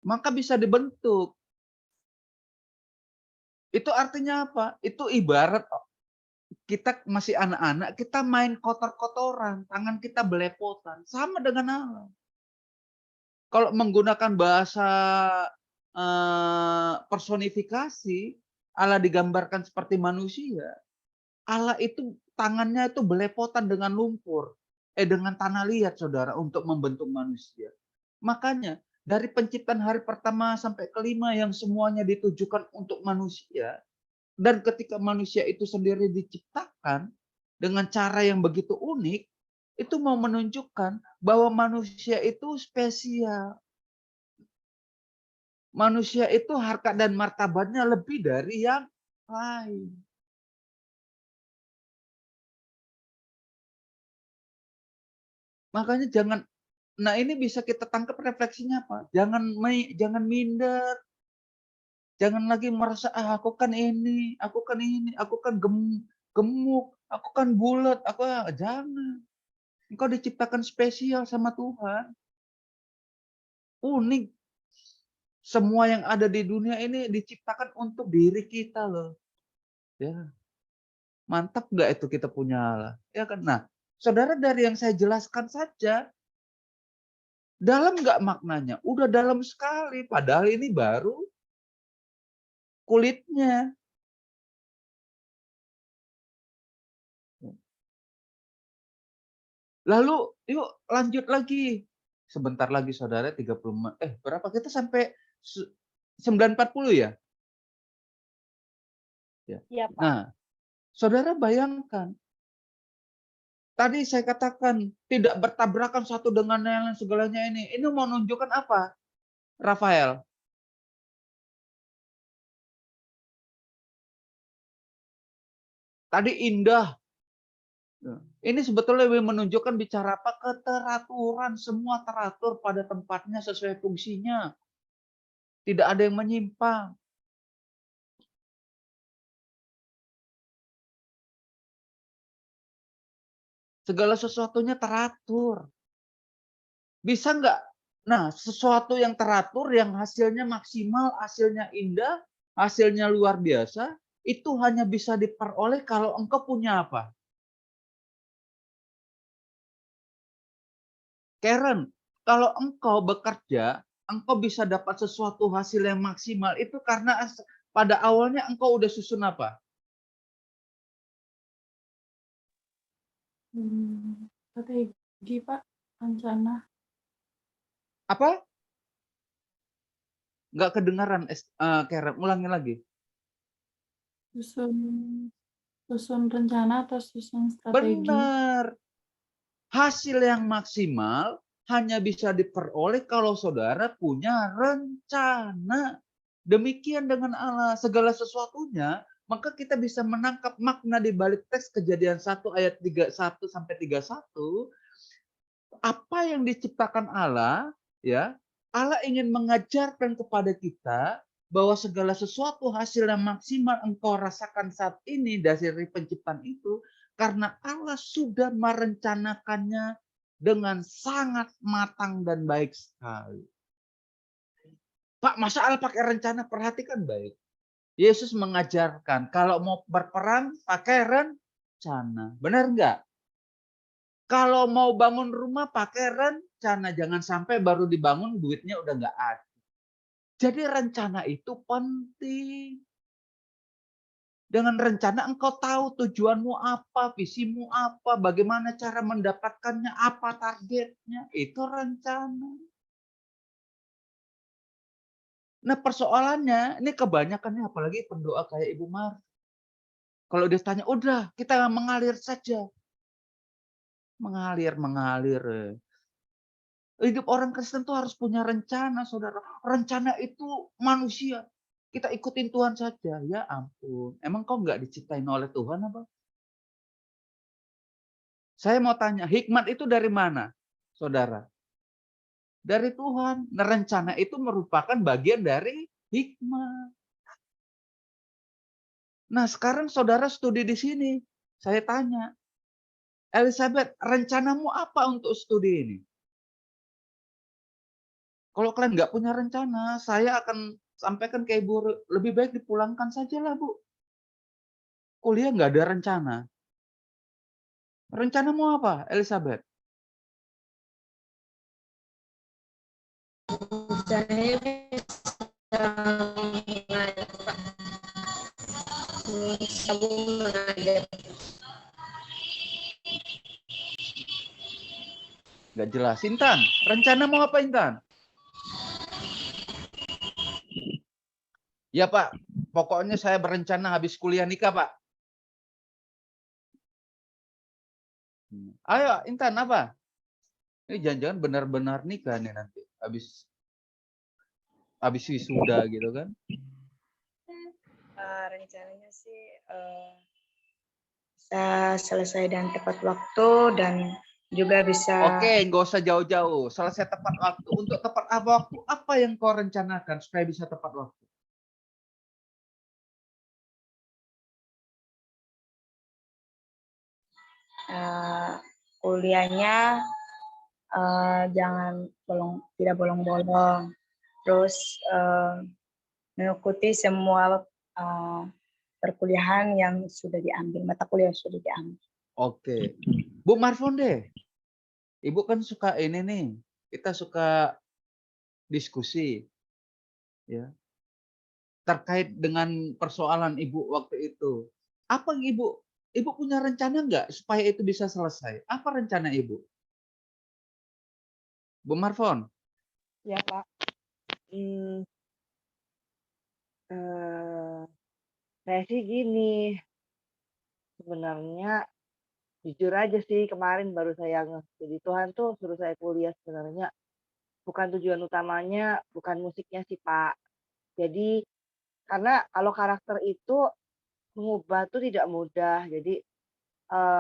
Maka bisa dibentuk. Itu artinya apa? Itu ibarat kita masih anak-anak, kita main kotor-kotoran, tangan kita belepotan, sama dengan Allah. Kalau menggunakan bahasa personifikasi, Allah digambarkan seperti manusia. Allah itu tangannya itu belepotan dengan lumpur, dengan tanah liat, saudara, untuk membentuk manusia. Makanya dari penciptaan hari pertama sampai kelima yang semuanya ditujukan untuk manusia, dan ketika manusia itu sendiri diciptakan dengan cara yang begitu unik, itu mau menunjukkan bahwa manusia itu spesial. Manusia itu harkat dan martabatnya lebih dari yang lain. Makanya nah ini bisa kita tangkap refleksinya apa? Jangan minder. Jangan lagi merasa, aku kan ini, aku kan gemuk, aku kan bulat, jangan. Engkau diciptakan spesial sama Tuhan. Unik. Semua yang ada di dunia ini diciptakan untuk diri kita loh. Ya. Mantap nggak itu kita punya Allah? Ya kan? Nah, saudara, dari yang saya jelaskan saja, dalam nggak maknanya? Udah dalam sekali. Padahal ini baru kulitnya. Lalu yuk lanjut lagi. Sebentar lagi saudara, 30 berapa kita sampai 9.40 ya?
Iya, Pak.
Nah, saudara bayangkan. Tadi saya katakan tidak bertabrakan satu dengan yang lain segalanya ini. Ini mau menunjukkan apa? Rafael. Tadi indah. Ini sebetulnya menunjukkan bicara apa? Keteraturan. Semua teratur pada tempatnya sesuai fungsinya. Tidak ada yang menyimpang. Segala sesuatunya teratur. Bisa nggak? Nah, sesuatu yang teratur, yang hasilnya maksimal, hasilnya indah, hasilnya luar biasa, itu hanya bisa diperoleh kalau engkau punya apa? Karen, kalau engkau bekerja, engkau bisa dapat sesuatu hasil yang maksimal, itu karena pada awalnya engkau udah susun apa?
Strategi, Pak, rencana.
Apa? Nggak kedengaran, Karen. Ulangi lagi.
Susun rencana atau susun strategi?
Benar. Hasil yang maksimal hanya bisa diperoleh kalau saudara punya rencana. Demikian dengan Allah, segala sesuatunya, maka kita bisa menangkap makna di balik teks Kejadian 1 ayat 31 sampai 31. Apa yang diciptakan Allah, ya, Allah ingin mengajarkan kepada kita bahwa segala sesuatu hasil yang maksimal engkau rasakan saat ini dari penciptaan itu karena Allah sudah merencanakannya dengan sangat matang dan baik sekali. Pak, masa Allah pakai rencana? Perhatikan baik. Yesus mengajarkan kalau mau berperang pakai rencana. Benar enggak? Kalau mau bangun rumah pakai rencana. Jangan sampai baru dibangun duitnya udah enggak ada. Jadi rencana itu penting. Dengan rencana engkau tahu tujuanmu apa, visimu apa, bagaimana cara mendapatkannya, apa targetnya. Itu rencana. Nah persoalannya, ini kebanyakannya apalagi pendoa kayak Ibu Mar. Kalau dia tanya, udah kita mengalir saja. Mengalir. Hidup orang Kristen tuh harus punya rencana, saudara. Rencana itu manusia. Kita ikutin Tuhan saja. Ya ampun. Emang kau nggak diciptain oleh Tuhan apa? Saya mau tanya, hikmat itu dari mana, saudara? Dari Tuhan. Nah, rencana itu merupakan bagian dari hikmat. Nah, sekarang saudara studi di sini. Saya tanya, Elizabeth, rencanamu apa untuk studi ini? Kalau kalian nggak punya rencana, saya akan sampaikan ke Ibu, lebih baik dipulangkan saja lah, Bu. Kuliah nggak ada rencana. Rencanamu apa, Elizabeth?
Saya sabun mengajar.
Nggak jelas. Intan, rencanamu apa, Intan? Ya, Pak. Pokoknya saya berencana habis kuliah nikah, Pak. Ayo, Intan, apa? Ini jangan-jangan benar-benar nikah nih nanti. Habis wisuda gitu kan.
Rencananya sih bisa selesai dan tepat waktu dan juga bisa
Oke, nggak usah jauh-jauh. Selesai tepat waktu. Untuk tepat waktu, apa yang kau rencanakan supaya bisa tepat waktu?
kuliahnya jangan tidak bolong-bolong. Terus mengikuti semua perkuliahan yang sudah diambil, mata kuliah yang sudah diambil.
Oke. Bu Marfonde, Ibu kan suka ini nih. Kita suka diskusi. Ya. Terkait dengan persoalan Ibu waktu itu. Apa Ibu punya rencana nggak supaya itu bisa selesai? Apa rencana Ibu? Bu Marfon?
Ya, Pak. Saya sih gini, sebenarnya jujur aja sih kemarin baru saya jadi Tuhan tuh suruh saya kuliah sebenarnya bukan tujuan utamanya, bukan musiknya sih, Pak. Jadi karena kalau karakter itu mengubah tuh tidak mudah. Jadi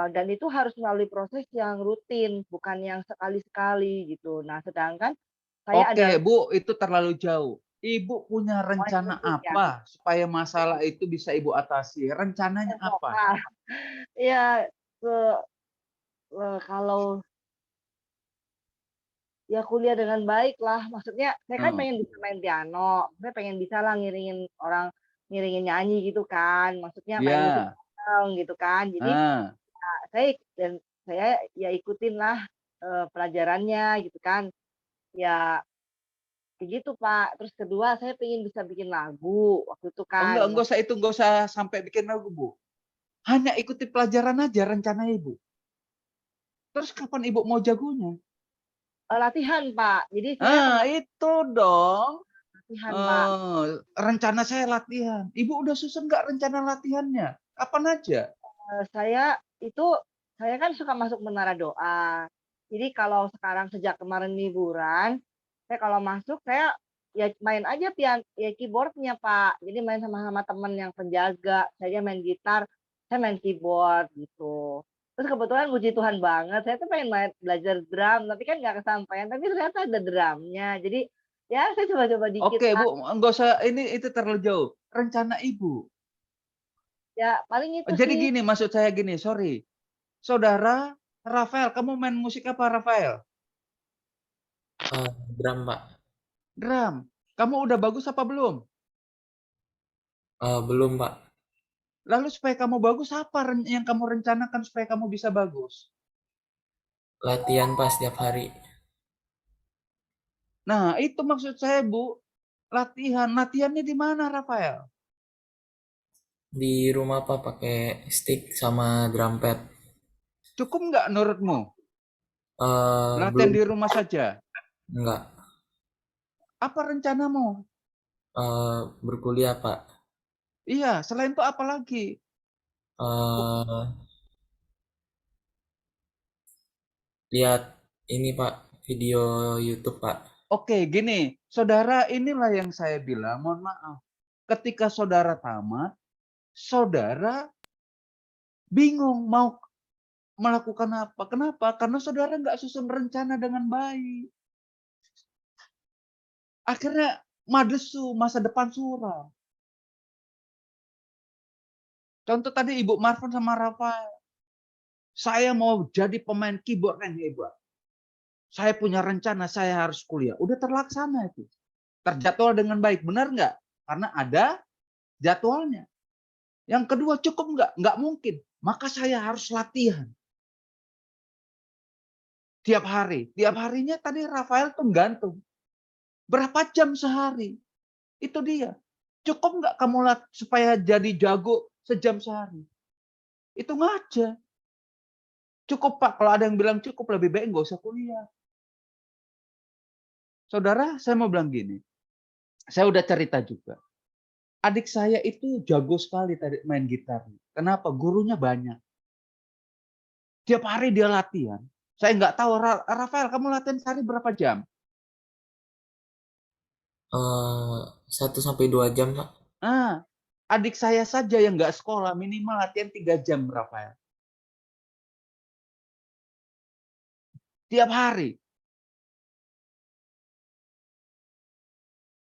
dan itu harus melalui proses yang rutin, bukan yang sekali-sekali gitu. Nah, sedangkan saya
Oke,
adalah
Bu, itu terlalu jauh. Ibu punya
oh, itu
rencana
musik ya,
apa supaya masalah itu bisa Ibu atasi? Rencananya apa?
vokal. Iya, kalau ya kuliah dengan baik lah, maksudnya saya kan
Oh,
pengen bisa main piano, saya pengen bisa lah ngiringin orang, ngiringin nyanyi gitu kan, maksudnya main musik
ya.
bareng gitu kan. Jadi,
Ah,
saya ya ikutin lah, pelajarannya gitu kan. Ya kayak gitu, Pak. Terus kedua saya pengen bisa bikin lagu waktu itu
oh,
kan,
enggak usah sampai bikin lagu, Bu. Hanya ikuti pelajaran aja rencana Ibu. Terus kapan Ibu mau jagonya?
latihan, Pak. Jadi saya
Itu dong.
latihan, Pak.
Rencana saya latihan. Ibu udah susun nggak rencana latihannya? Kapan aja?
Saya kan suka masuk menara doa. Jadi kalau sekarang sejak kemarin liburan, saya kalau masuk saya ya main aja ya keyboardnya Pak. Jadi main sama temen yang penjaga, saya main gitar, saya main keyboard gitu. Terus kebetulan puji Tuhan banget, saya tuh pengen belajar drum, tapi kan nggak kesampaian, tapi ternyata ada drumnya. Jadi ya saya coba-coba dikit
Oke,
lah.
Bu, nggak usah itu terlalu jauh. Rencana Ibu.
Ya paling itu
Jadi
sih.
gini, maksud saya gini, sorry. Saudara Rafael, kamu main musik apa, Rafael?
Drum, Pak.
Drum. Kamu udah bagus apa belum?
Belum, Pak.
Lalu supaya kamu bagus, apa yang kamu rencanakan supaya kamu bisa bagus?
Latihan, Pak, setiap hari.
Nah, itu maksud saya, Bu. Latihan. Latihannya di mana, Rafael?
Di rumah, Pak, pakai stick sama drum pad.
Cukup nggak menurutmu? Latihan
Belum,
di rumah saja.
enggak.
Apa rencanamu?
Berkuliah, Pak.
Iya, selain itu apa lagi?
Eh, Lihat ini, Pak, video YouTube, Pak.
Oke, gini. Saudara, inilah yang saya bilang, mohon maaf. Ketika saudara tamat, saudara bingung mau melakukan apa. Kenapa? Karena saudara nggak susun rencana dengan baik. Akhirnya madesu, masa depan suram. Contoh tadi Ibu Marvin sama Rafael. Saya mau jadi pemain keyboard yang hebat. Saya punya rencana, saya harus kuliah. Udah terlaksana itu. Terjadwal dengan baik. Benar nggak? Karena ada jadwalnya. Yang kedua, cukup nggak? Nggak mungkin. Maka saya harus latihan. Tiap hari. Tiap harinya tadi Rafael tuh gantung. Berapa jam sehari? Itu dia. Cukup nggak kamu supaya jadi jago sejam sehari? Hitung aja. Cukup Pak, kalau ada yang bilang cukup lebih baik nggak usah kuliah. Saudara, saya mau bilang gini. Saya udah cerita juga. Adik saya itu jago sekali tadi main gitar. Kenapa? Gurunya banyak. Tiap hari dia latihan. Saya nggak tahu, Rafael, kamu latihan sehari berapa jam?
1 sampai 2 jam, Pak.
Adik saya saja yang nggak sekolah minimal latihan 3 jam, Rafael. Tiap hari.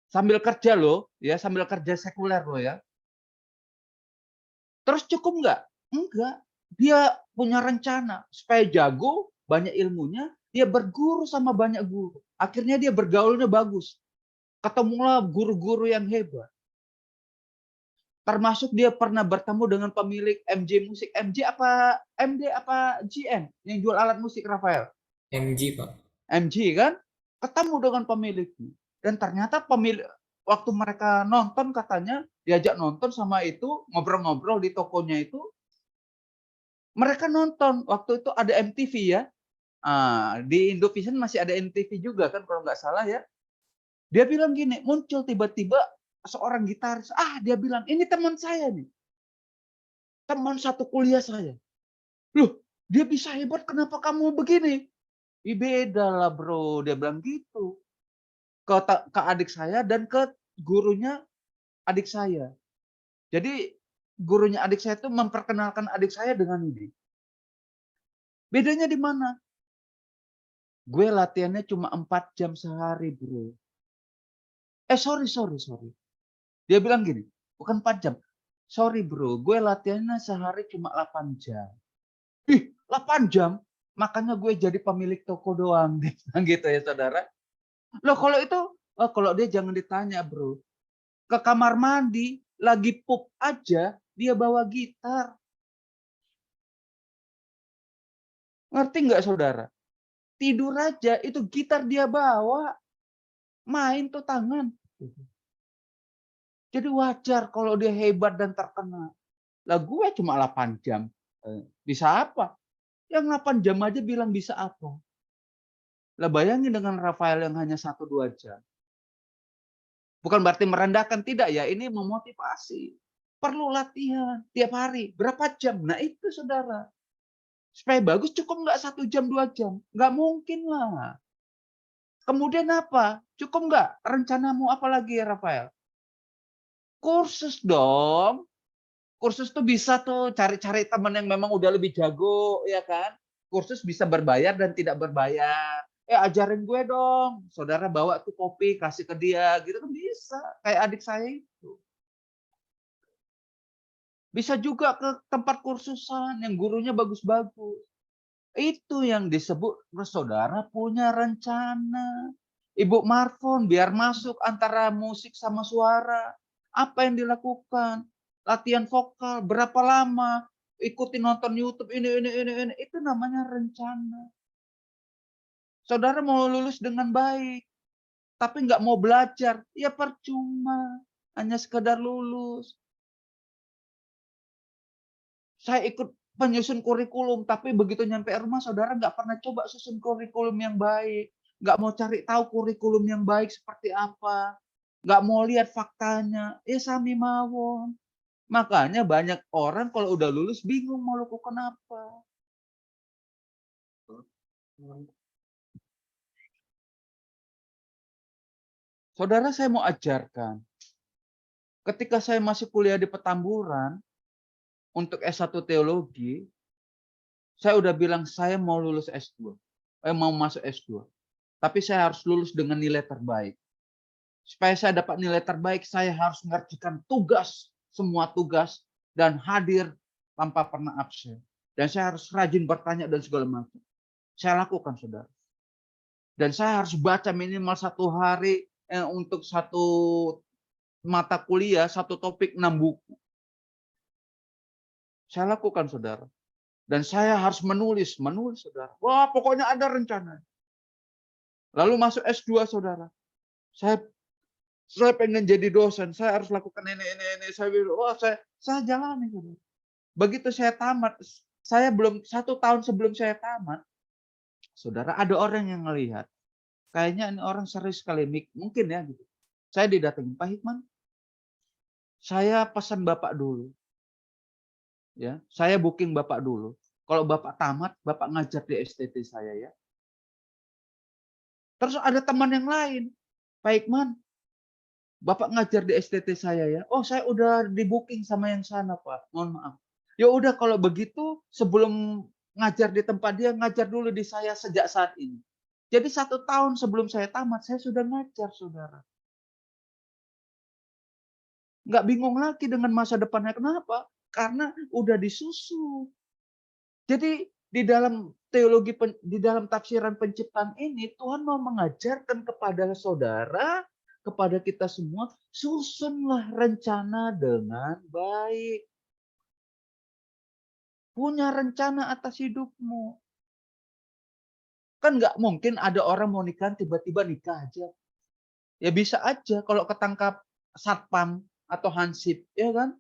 Sambil kerja loh, ya sambil kerja sekuler loh ya. Terus cukup nggak? Enggak. Dia punya rencana supaya jago, banyak ilmunya, dia berguru sama banyak guru. Akhirnya dia bergaulnya bagus. Ketemulah guru-guru yang hebat. Termasuk dia pernah bertemu dengan pemilik MJ Musik. MJ apa MD apa GM yang jual alat musik, Rafael?
MG, Pak.
MG kan? Ketemu dengan pemiliknya. Dan ternyata pemilik waktu mereka nonton katanya diajak nonton sama itu, ngobrol-ngobrol di tokonya itu. Mereka nonton waktu itu ada MTV ya. Di Indovision masih ada MTV juga kan kalau nggak salah ya. Dia bilang gini, muncul tiba-tiba seorang gitaris. Dia bilang, ini teman saya nih. Teman satu kuliah saya. Loh, dia bisa hebat, kenapa kamu begini? Beda lah bro, dia bilang gitu. Ke adik saya dan ke gurunya adik saya. Jadi gurunya adik saya itu memperkenalkan adik saya dengan ini. Bedanya di mana? Gue latihannya cuma 4 jam sehari bro. Sorry. Dia bilang gini, bukan 4 jam. Sorry bro, gue latihannya sehari cuma 8 jam. 8 jam? Makanya gue jadi pemilik toko doang. Gitu ya saudara. Loh kalau itu, kalau dia jangan ditanya bro. Ke kamar mandi, lagi pup aja, dia bawa gitar. Ngerti nggak saudara? Tidur aja, itu gitar dia bawa. Main tuh tangan. Jadi wajar kalau dia hebat dan terkenal. Lah gue cuma 8 jam. Bisa apa? Yang 8 jam aja bilang bisa apa? Lah bayangin dengan Rafael yang hanya 1-2 jam. Bukan berarti merendahkan, tidak ya. Ini memotivasi. Perlu latihan tiap hari. Berapa jam? Nah itu saudara. Supaya bagus cukup nggak 1 jam, 2 jam? Nggak mungkin lah. Kemudian apa? Cukup nggak? Rencanamu apa lagi, Rafael? Kursus dong. Kursus tuh bisa tuh cari-cari teman yang memang udah lebih jago, ya kan? Kursus bisa berbayar dan tidak berbayar. Ajarin gue dong. Saudara bawa tuh kopi, kasih ke dia, gitu kan bisa. Kayak adik saya itu. Bisa juga ke tempat kursusan yang gurunya bagus-bagus. Itu yang disebut saudara punya rencana. Ibu Marfon biar masuk antara musik sama suara. Apa yang dilakukan? Latihan vokal, berapa lama? Ikuti nonton YouTube ini. Itu namanya rencana. Saudara mau lulus dengan baik, tapi nggak mau belajar, ya percuma. Hanya sekedar lulus. Saya ikut penyusun kurikulum, tapi begitu nyampe rumah, saudara nggak pernah coba susun kurikulum yang baik. Nggak mau cari tahu kurikulum yang baik seperti apa. Nggak mau lihat faktanya. Sami mawon. Makanya banyak orang kalau udah lulus bingung mau lakukan apa. Saudara, saya mau ajarkan. Ketika saya masih kuliah di Petamburan, untuk S1 teologi, saya udah bilang saya mau lulus S2. Mau masuk S2. Tapi saya harus lulus dengan nilai terbaik. Supaya saya dapat nilai terbaik, saya harus mengerjakan tugas, semua tugas, dan hadir tanpa pernah absen. Dan saya harus rajin bertanya dan segala macam. Saya lakukan, saudara. Dan saya harus baca minimal 1 hari untuk 1 mata kuliah, 1 topik 6 buku. Saya lakukan, saudara. Dan saya harus menulis, saudara. Wah, pokoknya ada rencana. Lalu masuk S2, saudara. Saya pengen jadi dosen, saya harus lakukan ini. Saya bilang, wah saya jalani. Begitu saya tamat, saya belum 1 tahun sebelum saya tamat, saudara, ada orang yang ngelihat. Kayaknya ini orang serius sekali, mungkin ya gitu. Saya didatangi, Pak Hikman, saya pesan Bapak dulu. Ya, saya booking Bapak dulu. Kalau Bapak tamat, Bapak ngajar di STT saya ya. Terus ada teman yang lain, Pak Hikman, Bapak ngajar di STT saya ya. Oh, saya udah di booking sama yang sana, Pak. Mohon maaf. Ya udah kalau begitu sebelum ngajar di tempat dia, ngajar dulu di saya sejak saat ini. Jadi 1 tahun sebelum saya tamat, saya sudah ngajar, saudara. Nggak bingung lagi dengan masa depannya. Kenapa? Karena udah disusun. Jadi di dalam teologi, di dalam tafsiran penciptaan ini, Tuhan mau mengajarkan kepada saudara, kepada kita semua, susunlah rencana dengan baik. Punya rencana atas hidupmu. Kan nggak mungkin ada orang mau nikah, tiba-tiba nikah aja. Ya bisa aja kalau ketangkap satpam atau hansip, ya kan?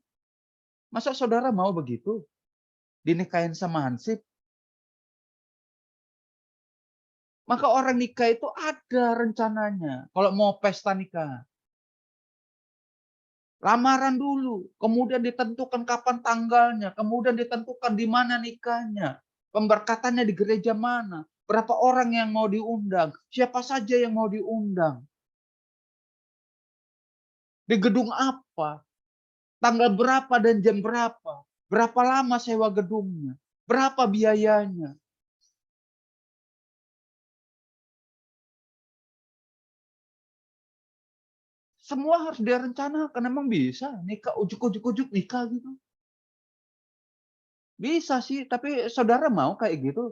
Masa saudara mau begitu? Dinikahin sama hansip? Maka orang nikah itu ada rencananya. Kalau mau pesta nikah. Lamaran dulu, kemudian ditentukan kapan tanggalnya, kemudian ditentukan di mana nikahnya, pemberkatannya di gereja mana, berapa orang yang mau diundang, siapa saja yang mau diundang, di gedung apa, tanggal berapa dan jam berapa lama sewa gedungnya, berapa biayanya. Semua harus direncanakan, emang bisa nikah ujuk-ujuk nikah gitu. Bisa sih, tapi saudara mau kayak gitu?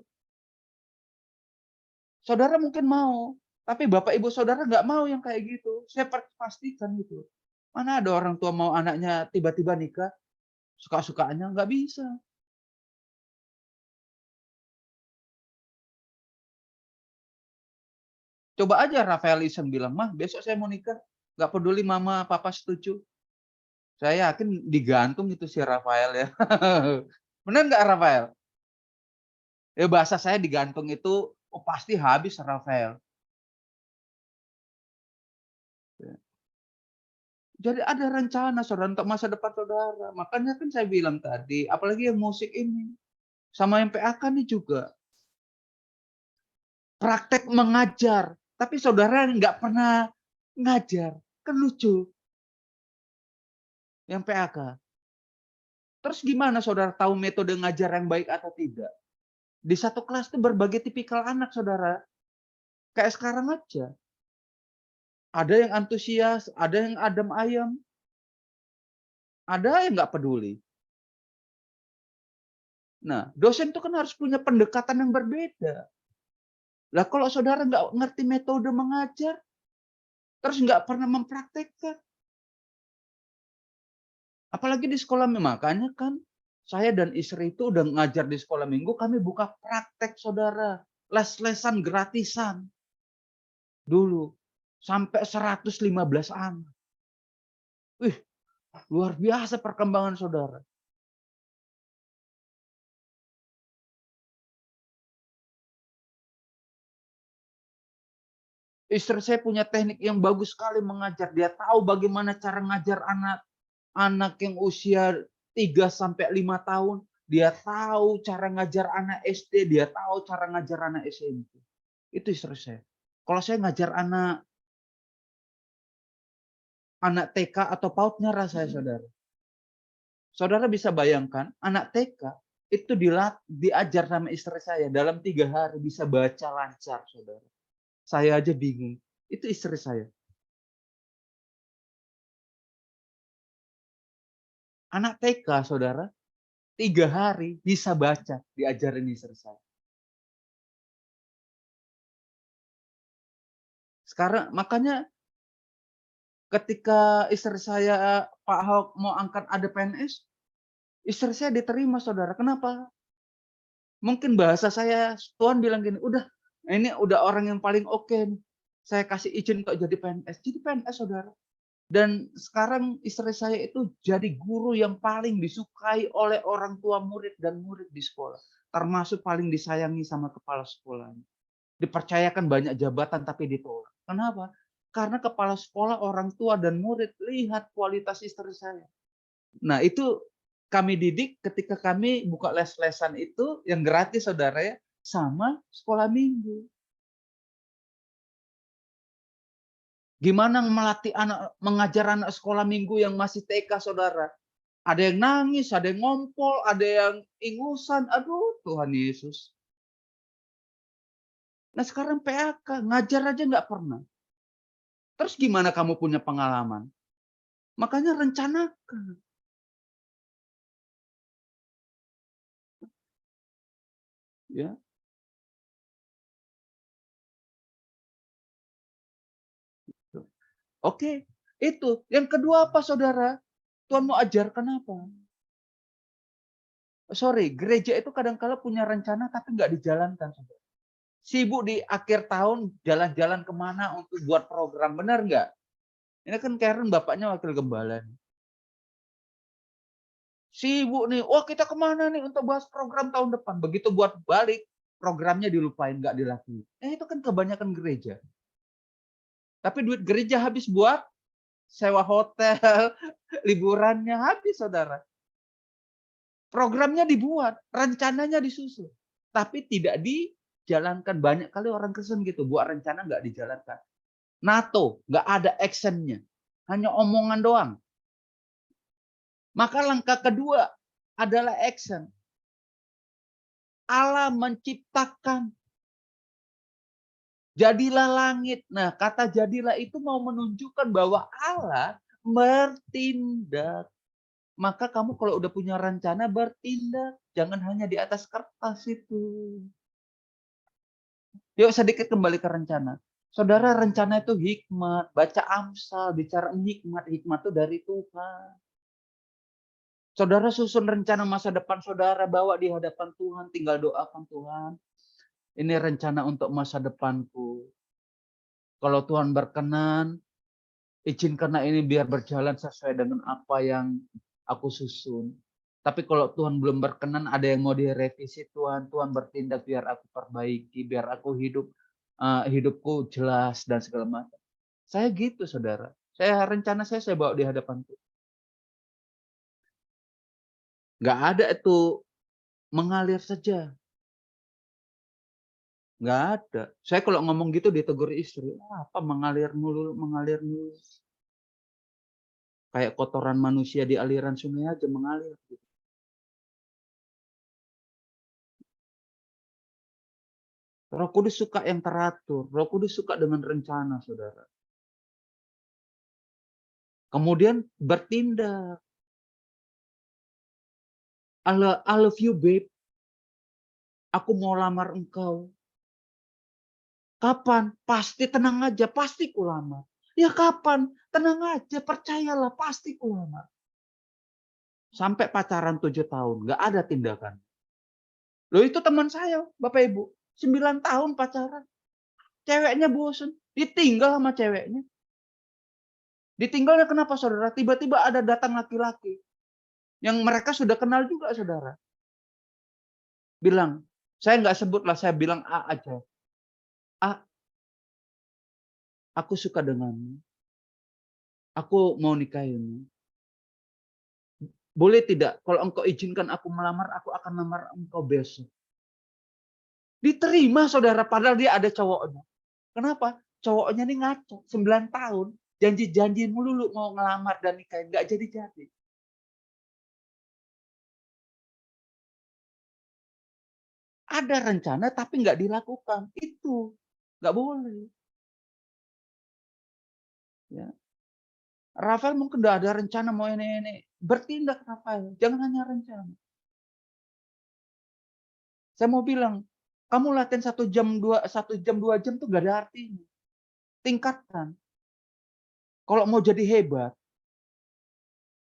Saudara mungkin mau, tapi bapak ibu saudara nggak mau yang kayak gitu. Saya pastikan gitu. Mana ada orang tua mau anaknya tiba-tiba nikah, suka-sukanya, nggak bisa. Coba aja Rafael Iseng bilang, "Mah, besok saya mau nikah. Nggak peduli mama, papa setuju." Saya yakin digantung itu si Rafael ya. Benar nggak Rafael? Ya bahasa saya digantung itu pasti habis Rafael. Jadi ada rencana saudara untuk masa depan saudara. Makanya kan saya bilang tadi, apalagi yang musik ini. Sama yang PAK nih juga. Praktek mengajar, tapi saudara nggak pernah ngajar. Kan lucu. Yang PAK. Terus gimana saudara tahu metode ngajar yang baik atau tidak? Di satu kelas itu berbagai tipikal anak, saudara. Kayak sekarang aja. Ada yang antusias, ada yang adem ayem, ada yang nggak peduli. Nah, dosen itu kan harus punya pendekatan yang berbeda. Lah kalau saudara nggak ngerti metode mengajar, terus nggak pernah mempraktekkan, apalagi di sekolah makanya kan saya dan istri itu udah ngajar di sekolah minggu, kami buka praktek, saudara. Les-lesan gratisan. Dulu. Sampai 115 anak. Wih, luar biasa perkembangan saudara. Istri saya punya teknik yang bagus sekali mengajar. Dia tahu bagaimana cara ngajar anak yang usia 3 sampai 5 tahun. Dia tahu cara ngajar anak SD, dia tahu cara ngajar anak SMP. Itu istri saya. Kalau saya ngajar anak TK atau PAUD nyerah saya, saudara. Saudara bisa bayangkan, anak TK itu diajar sama istri saya dalam 3 hari bisa baca lancar, saudara. Saya aja bingung. Itu istri saya. Anak TK, saudara, 3 hari bisa baca, diajarin istri saya. Sekarang, makanya ketika istri saya, Pak Ahok mau angkat ada PNS, istri saya diterima, saudara. Kenapa? Mungkin bahasa saya, Tuhan bilang gini, udah, ini udah orang yang paling oke nih. Saya kasih izin untuk jadi PNS. Jadi PNS, saudara. Dan sekarang istri saya itu jadi guru yang paling disukai oleh orang tua murid dan murid di sekolah. Termasuk paling disayangi sama kepala sekolahnya. Dipercayakan banyak jabatan tapi ditolak. Kenapa? Karena kepala sekolah, orang tua, dan murid lihat kualitas istri saya. Nah, itu kami didik ketika kami buka les-lesan itu yang gratis, saudara ya, sama sekolah minggu. Gimana melatih anak, mengajar anak sekolah minggu yang masih TK, saudara? Ada yang nangis, ada yang ngompol, ada yang ingusan. Aduh, Tuhan Yesus. Nah, sekarang PAK, ngajar aja nggak pernah. Terus gimana kamu punya pengalaman? Makanya rencanakan. Ya. Oke, itu. Yang kedua apa, saudara? Tuhan mau ajarkan apa? Sorry, gereja itu kadang-kala punya rencana tapi nggak dijalankan, saudara. Sibuk di akhir tahun jalan-jalan kemana untuk buat program, benar nggak? Ini kan Karen bapaknya wakil gembala. Sibuk nih, wah kita kemana nih untuk bahas program tahun depan. Begitu buat balik, programnya dilupain, nggak dilakuin. Itu kan kebanyakan gereja. Tapi duit gereja habis buat sewa hotel, liburannya habis, saudara. Programnya dibuat, rencananya disusun. Tapi tidak dijalankan. Banyak kali orang Kristen gitu, buat rencana nggak dijalankan. NATO, nggak ada actionnya. Hanya omongan doang. Maka langkah kedua adalah action. Allah menciptakan. Jadilah langit. Nah, kata jadilah itu mau menunjukkan bahwa Allah bertindak. Maka kamu kalau udah punya rencana bertindak. Jangan hanya di atas kertas itu. Yuk sedikit kembali ke rencana. Saudara, rencana itu hikmat. Baca Amsal, bicara hikmat. Hikmat itu dari Tuhan. Saudara susun rencana masa depan saudara, bawa di hadapan Tuhan. Tinggal doakan Tuhan. Ini rencana untuk masa depanku. Kalau Tuhan berkenan, izinkanlah ini biar berjalan sesuai dengan apa yang aku susun. Tapi kalau Tuhan belum berkenan, ada yang mau direvisi, Tuhan bertindak biar aku perbaiki, biar aku hidupku jelas dan segala macam. Saya gitu, saudara. Rencana saya bawa di hadapan Tuhan. Nggak ada itu mengalir saja. Nggak ada. Saya kalau ngomong gitu ditegur istri, apa mengalir mulu, mengalir mulu. Kayak kotoran manusia di aliran sungai aja mengalir. Gitu. Roh Kudus suka yang teratur. Roh Kudus suka dengan rencana, saudara. Kemudian bertindak. I love you, babe. Aku mau lamar engkau. Kapan? Pasti tenang aja, pasti kulamar. Ya kapan? Tenang aja, percayalah, pasti kulamar. Sampai pacaran 7 tahun, nggak ada tindakan. Loh itu teman saya, Bapak Ibu. 9 tahun pacaran. Ceweknya bosen, ditinggal sama ceweknya. Ditinggalnya kenapa, saudara? Tiba-tiba ada datang laki-laki. Yang mereka sudah kenal juga, saudara. Bilang, saya nggak sebutlah, saya bilang A aja. A, aku suka denganmu. Aku mau nikahinmu. Boleh tidak, kalau engkau izinkan aku melamar, aku akan lamar engkau besok. Diterima, saudara, padahal dia ada cowoknya. Kenapa? Cowoknya ini ngaco, 9 tahun. Janji-janji mulu mau ngelamar dan nikahin, nggak jadi-jadi. Ada rencana tapi nggak dilakukan. Itu nggak boleh. Ya. Rafael mungkin udah ada rencana mau ini. Bertindak Rafael, jangan hanya rencana. Saya mau bilang, kamu latihan 1 jam 2 jam tuh nggak ada artinya. Tingkatkan. Kalau mau jadi hebat,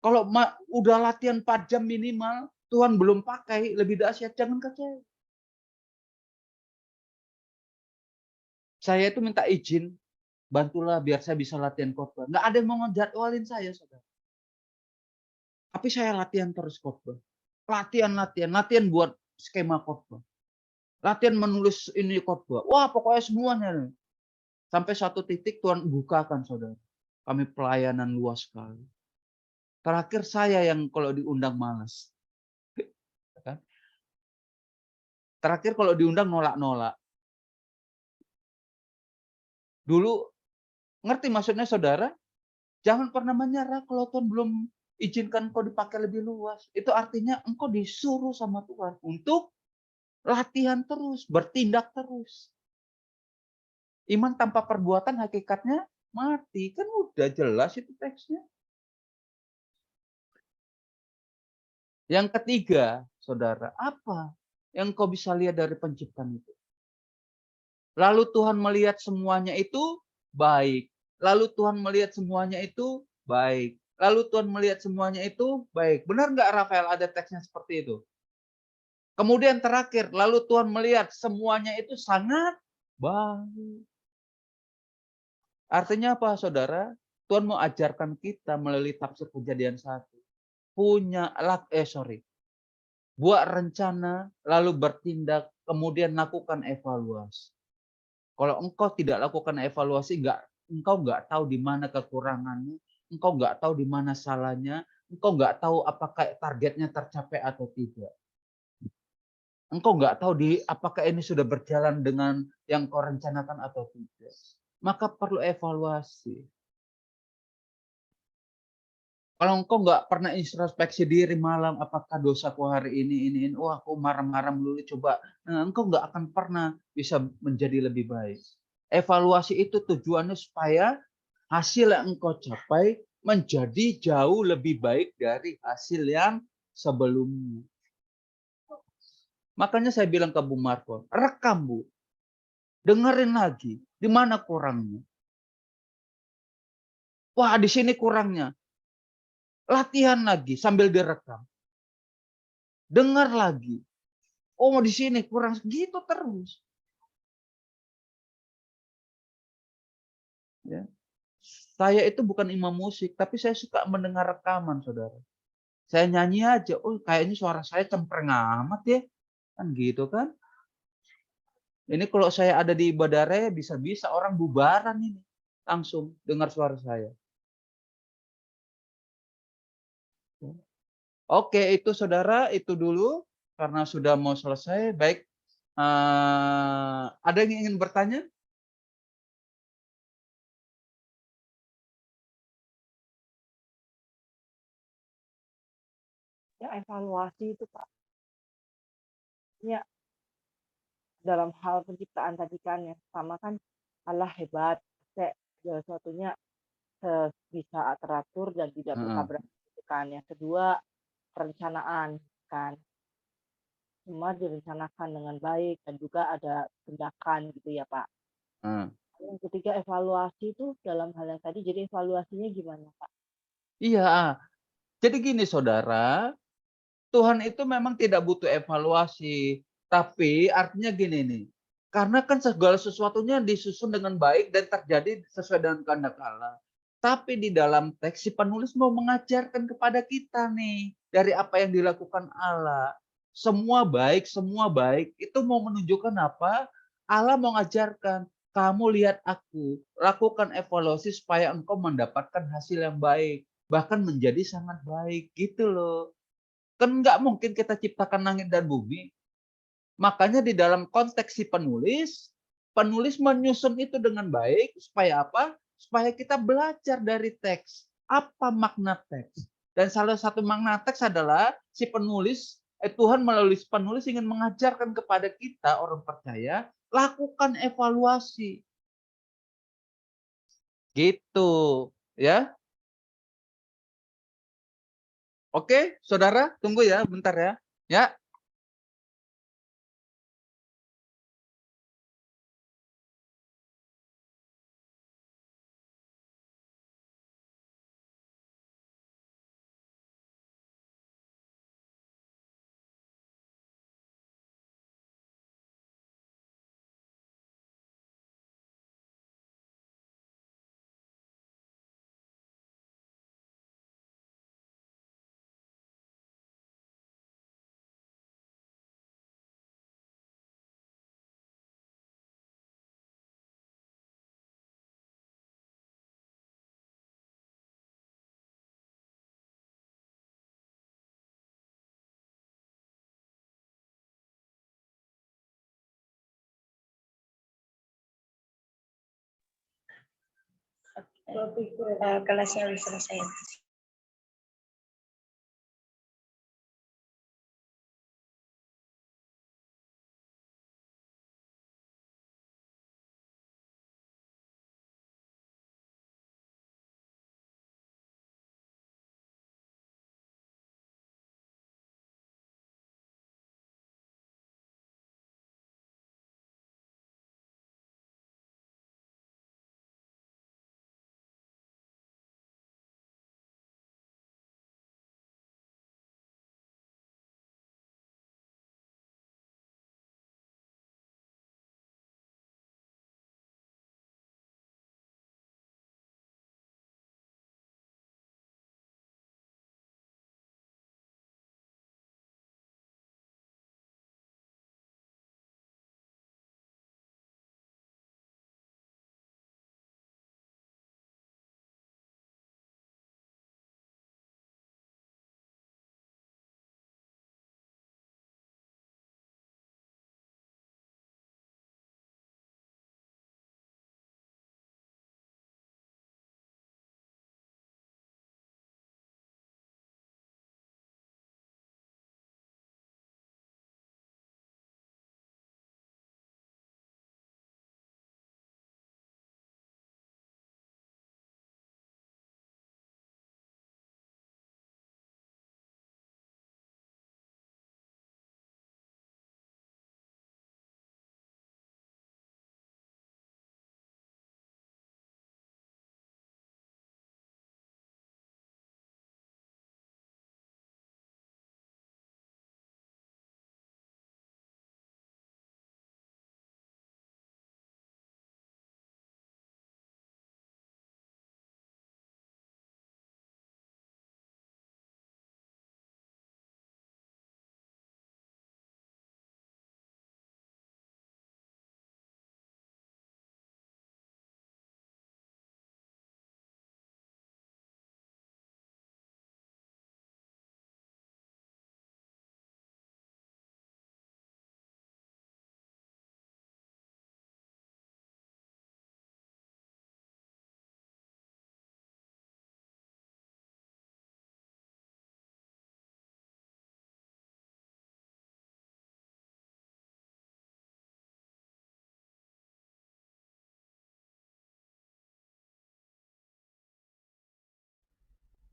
kalau udah latihan 4 jam minimal, Tuhan belum pakai, lebih dahsyat, jangan kecewa. Saya itu minta izin, bantulah biar saya bisa latihan khotbah. Nggak ada yang mau ngejadwalin saya, saudara. Tapi saya latihan terus khotbah. Latihan buat skema khotbah. Latihan menulis ini khotbah. Wah, pokoknya semuanya. Nih. Sampai satu titik Tuhan bukakan, saudara. Kami pelayanan luas sekali. Terakhir saya yang kalau diundang malas. Terakhir kalau diundang nolak-nolak. Dulu, ngerti maksudnya saudara? Jangan pernah menyerah kalau Tuhan belum izinkan engkau dipakai lebih luas. Itu artinya engkau disuruh sama Tuhan untuk latihan terus, bertindak terus. Iman tanpa perbuatan hakikatnya mati. Kan udah jelas itu teksnya. Yang ketiga, saudara, apa yang engkau bisa lihat dari penciptaan itu? Lalu Tuhan melihat semuanya itu baik. Lalu Tuhan melihat semuanya itu baik. Lalu Tuhan melihat semuanya itu baik. Benar nggak Rafael ada teksnya seperti itu? Kemudian terakhir, lalu Tuhan melihat semuanya itu sangat baik. Artinya apa, saudara? Tuhan mau ajarkan kita melalui tafsir Kejadian 1. Buat rencana, lalu bertindak, kemudian lakukan evaluasi. Kalau engkau tidak lakukan evaluasi, engkau nggak tahu di mana kekurangannya, engkau nggak tahu di mana salahnya, engkau nggak tahu apakah targetnya tercapai atau tidak. Engkau nggak tahu apakah ini sudah berjalan dengan yang kau rencanakan atau tidak. Maka perlu evaluasi. Kalau engkau nggak pernah introspeksi diri malam, apakah dosaku hari ini, wah aku marah-marah melulu, coba. Nah, engkau nggak akan pernah bisa menjadi lebih baik. Evaluasi itu tujuannya supaya hasil yang engkau capai menjadi jauh lebih baik dari hasil yang sebelumnya. Makanya saya bilang ke Bu Marco, rekam Bu. Dengerin lagi, di mana kurangnya. Wah, di sini kurangnya. Latihan lagi sambil direkam. Dengar lagi. Oh, di sini kurang gitu terus. Ya. Saya itu bukan imam musik, tapi saya suka mendengar rekaman, saudara. Saya nyanyi aja, oh kayaknya suara saya cempreng amat ya. Kan gitu kan. Ini kalau saya ada di ibadah raya, bisa-bisa orang bubaran ini. Langsung dengar suara saya. Oke, itu saudara, itu dulu karena sudah mau selesai. Baik, ada yang ingin bertanya?
Ya evaluasi itu Pak. Ya dalam hal penciptaan tadi kan yang pertama kan Allah hebat, segala sesuatunya bisa teratur dan tidak
Heeh.
bertabrakan gitu kan. Yang kedua perencanaan kan, semua direncanakan dengan baik dan juga ada tindakan gitu ya Pak.
Heeh.
Yang ketiga evaluasi itu dalam hal yang tadi, jadi evaluasinya gimana Pak?
Iya, jadi gini saudara, Tuhan itu memang tidak butuh evaluasi, tapi artinya gini nih, karena kan segala sesuatunya disusun dengan baik dan terjadi sesuai dengan kehendak Allah. Tapi di dalam teks si penulis mau mengajarkan kepada kita nih dari apa yang dilakukan Allah. Semua baik itu mau menunjukkan apa? Allah mau mengajarkan, kamu lihat aku, lakukan evaluasi supaya engkau mendapatkan hasil yang baik, bahkan menjadi sangat baik gitu loh. Kan nggak mungkin kita ciptakan langit dan bumi. Makanya di dalam konteks si penulis, penulis menyusun itu dengan baik supaya apa? Supaya kita belajar dari teks. Apa makna teks? Dan salah satu makna teks adalah si penulis, Tuhan melalui si penulis ingin mengajarkan kepada kita orang percaya, lakukan evaluasi. Gitu, ya. Oke, saudara, tunggu ya, bentar ya. Ya,
Kelasnya sudah selesai.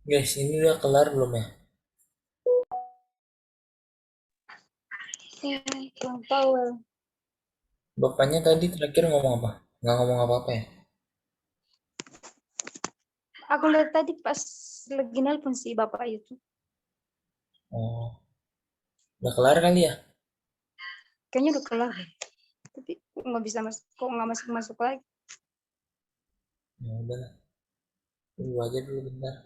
Guys, ini udah kelar belum ya?
Kurang tahu.
Bapaknya tadi terakhir ngomong apa? Nggak ngomong apa-apa ya?
Aku lihat tadi pas lagi nelpon si bapak itu.
Oh, udah kelar kali ya?
Kayaknya udah kelar deh. Tapi nggak bisa masuk, kok nggak masuk masuk lagi.
Ya udahlah, tunggu aja dulu bentar.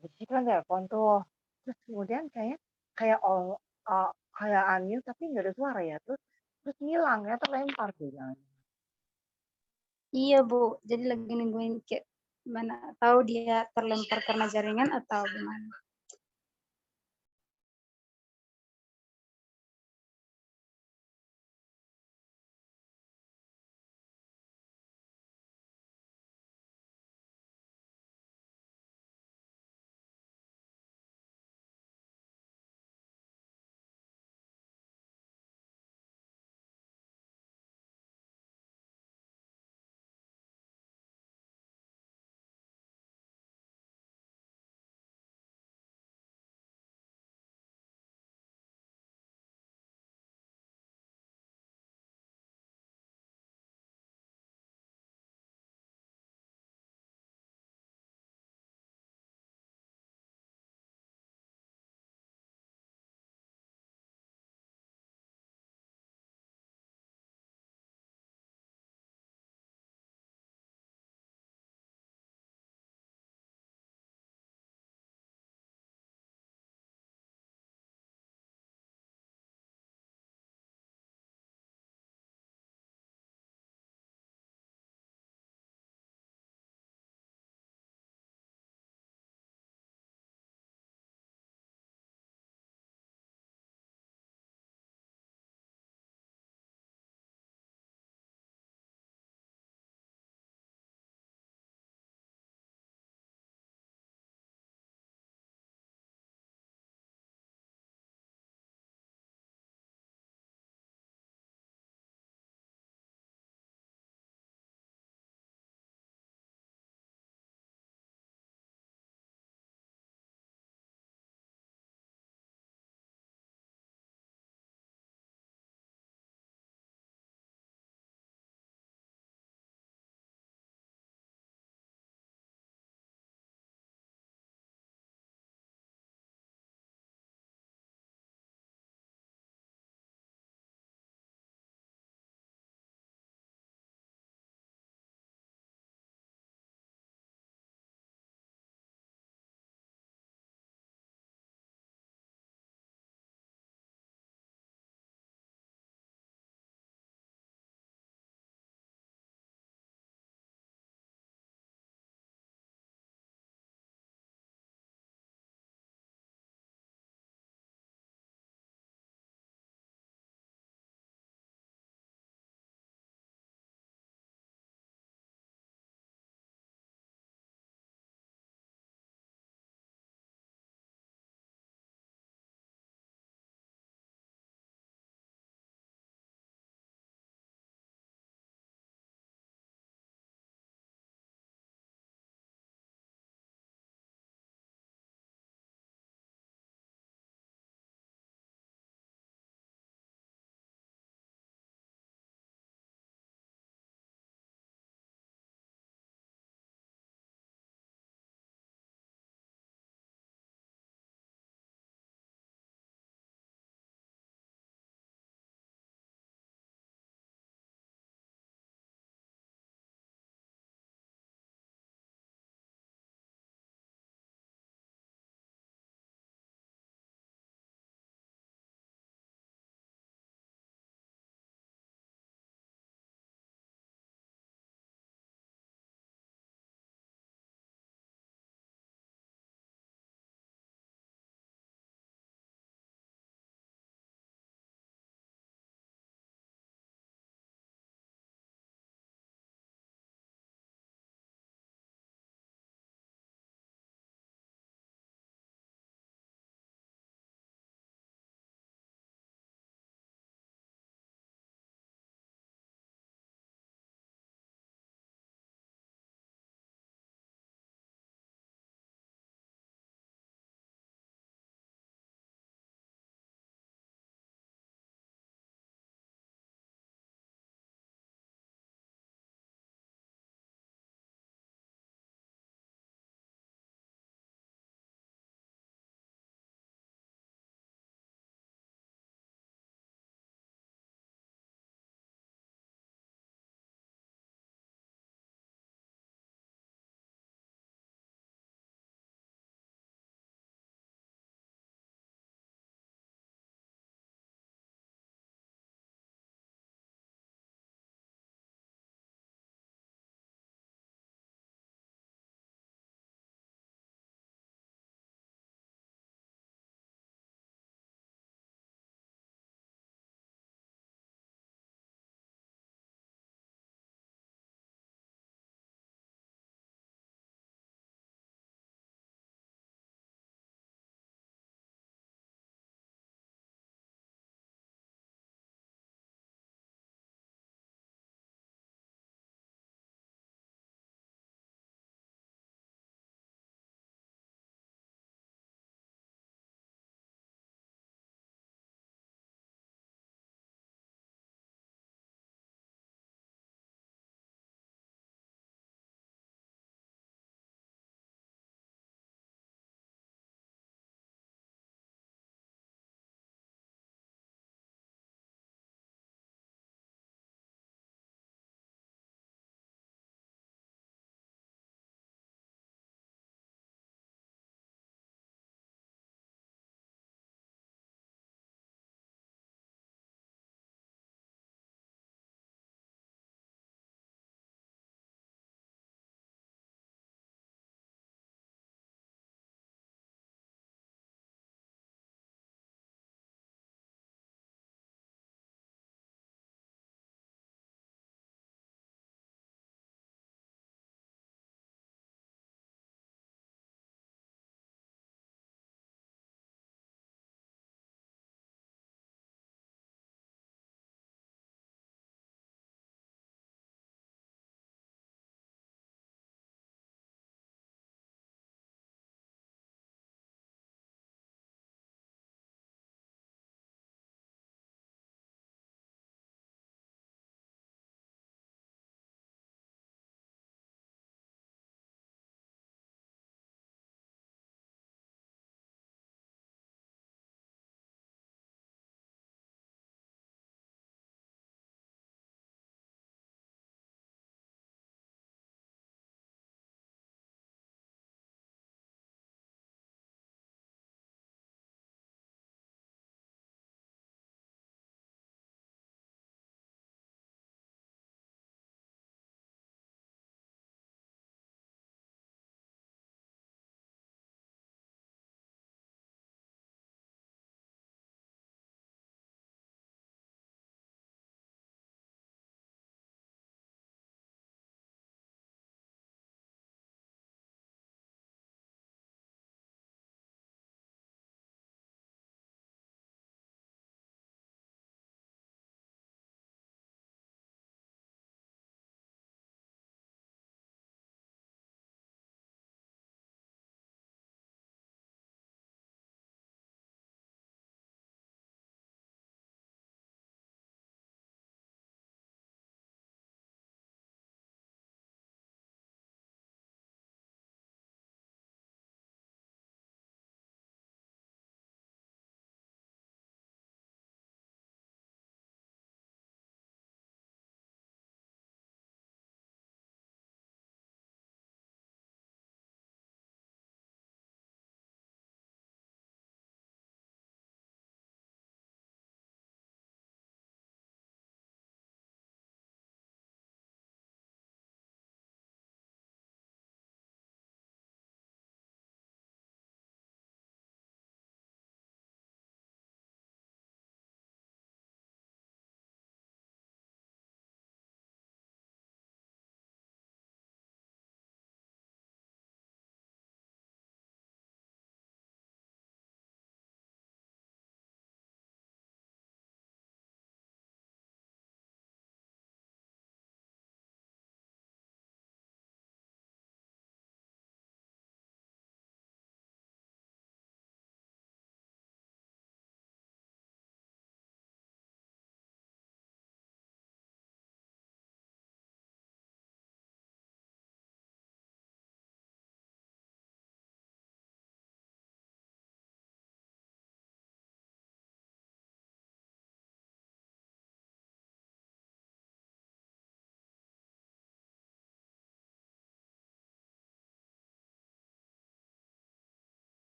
Jadi kan telepon tuh, terus kemudian kayak kayak unmute tapi nggak ada suara ya, terus ngilang ya, terlempar tuh jangan.
Iya Bu, jadi lagi nungguin kayak mana tahu dia terlempar karena jaringan atau gimana.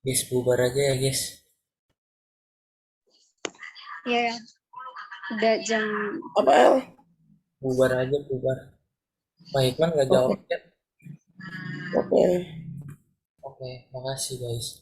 Guys, bubar aja ya guys.
Ya, udah jam.
Apa El?
Bubar aja, bubar. Pak Hikman nggak jawab
Oke.
ya?
Oke.
Oke, makasih guys.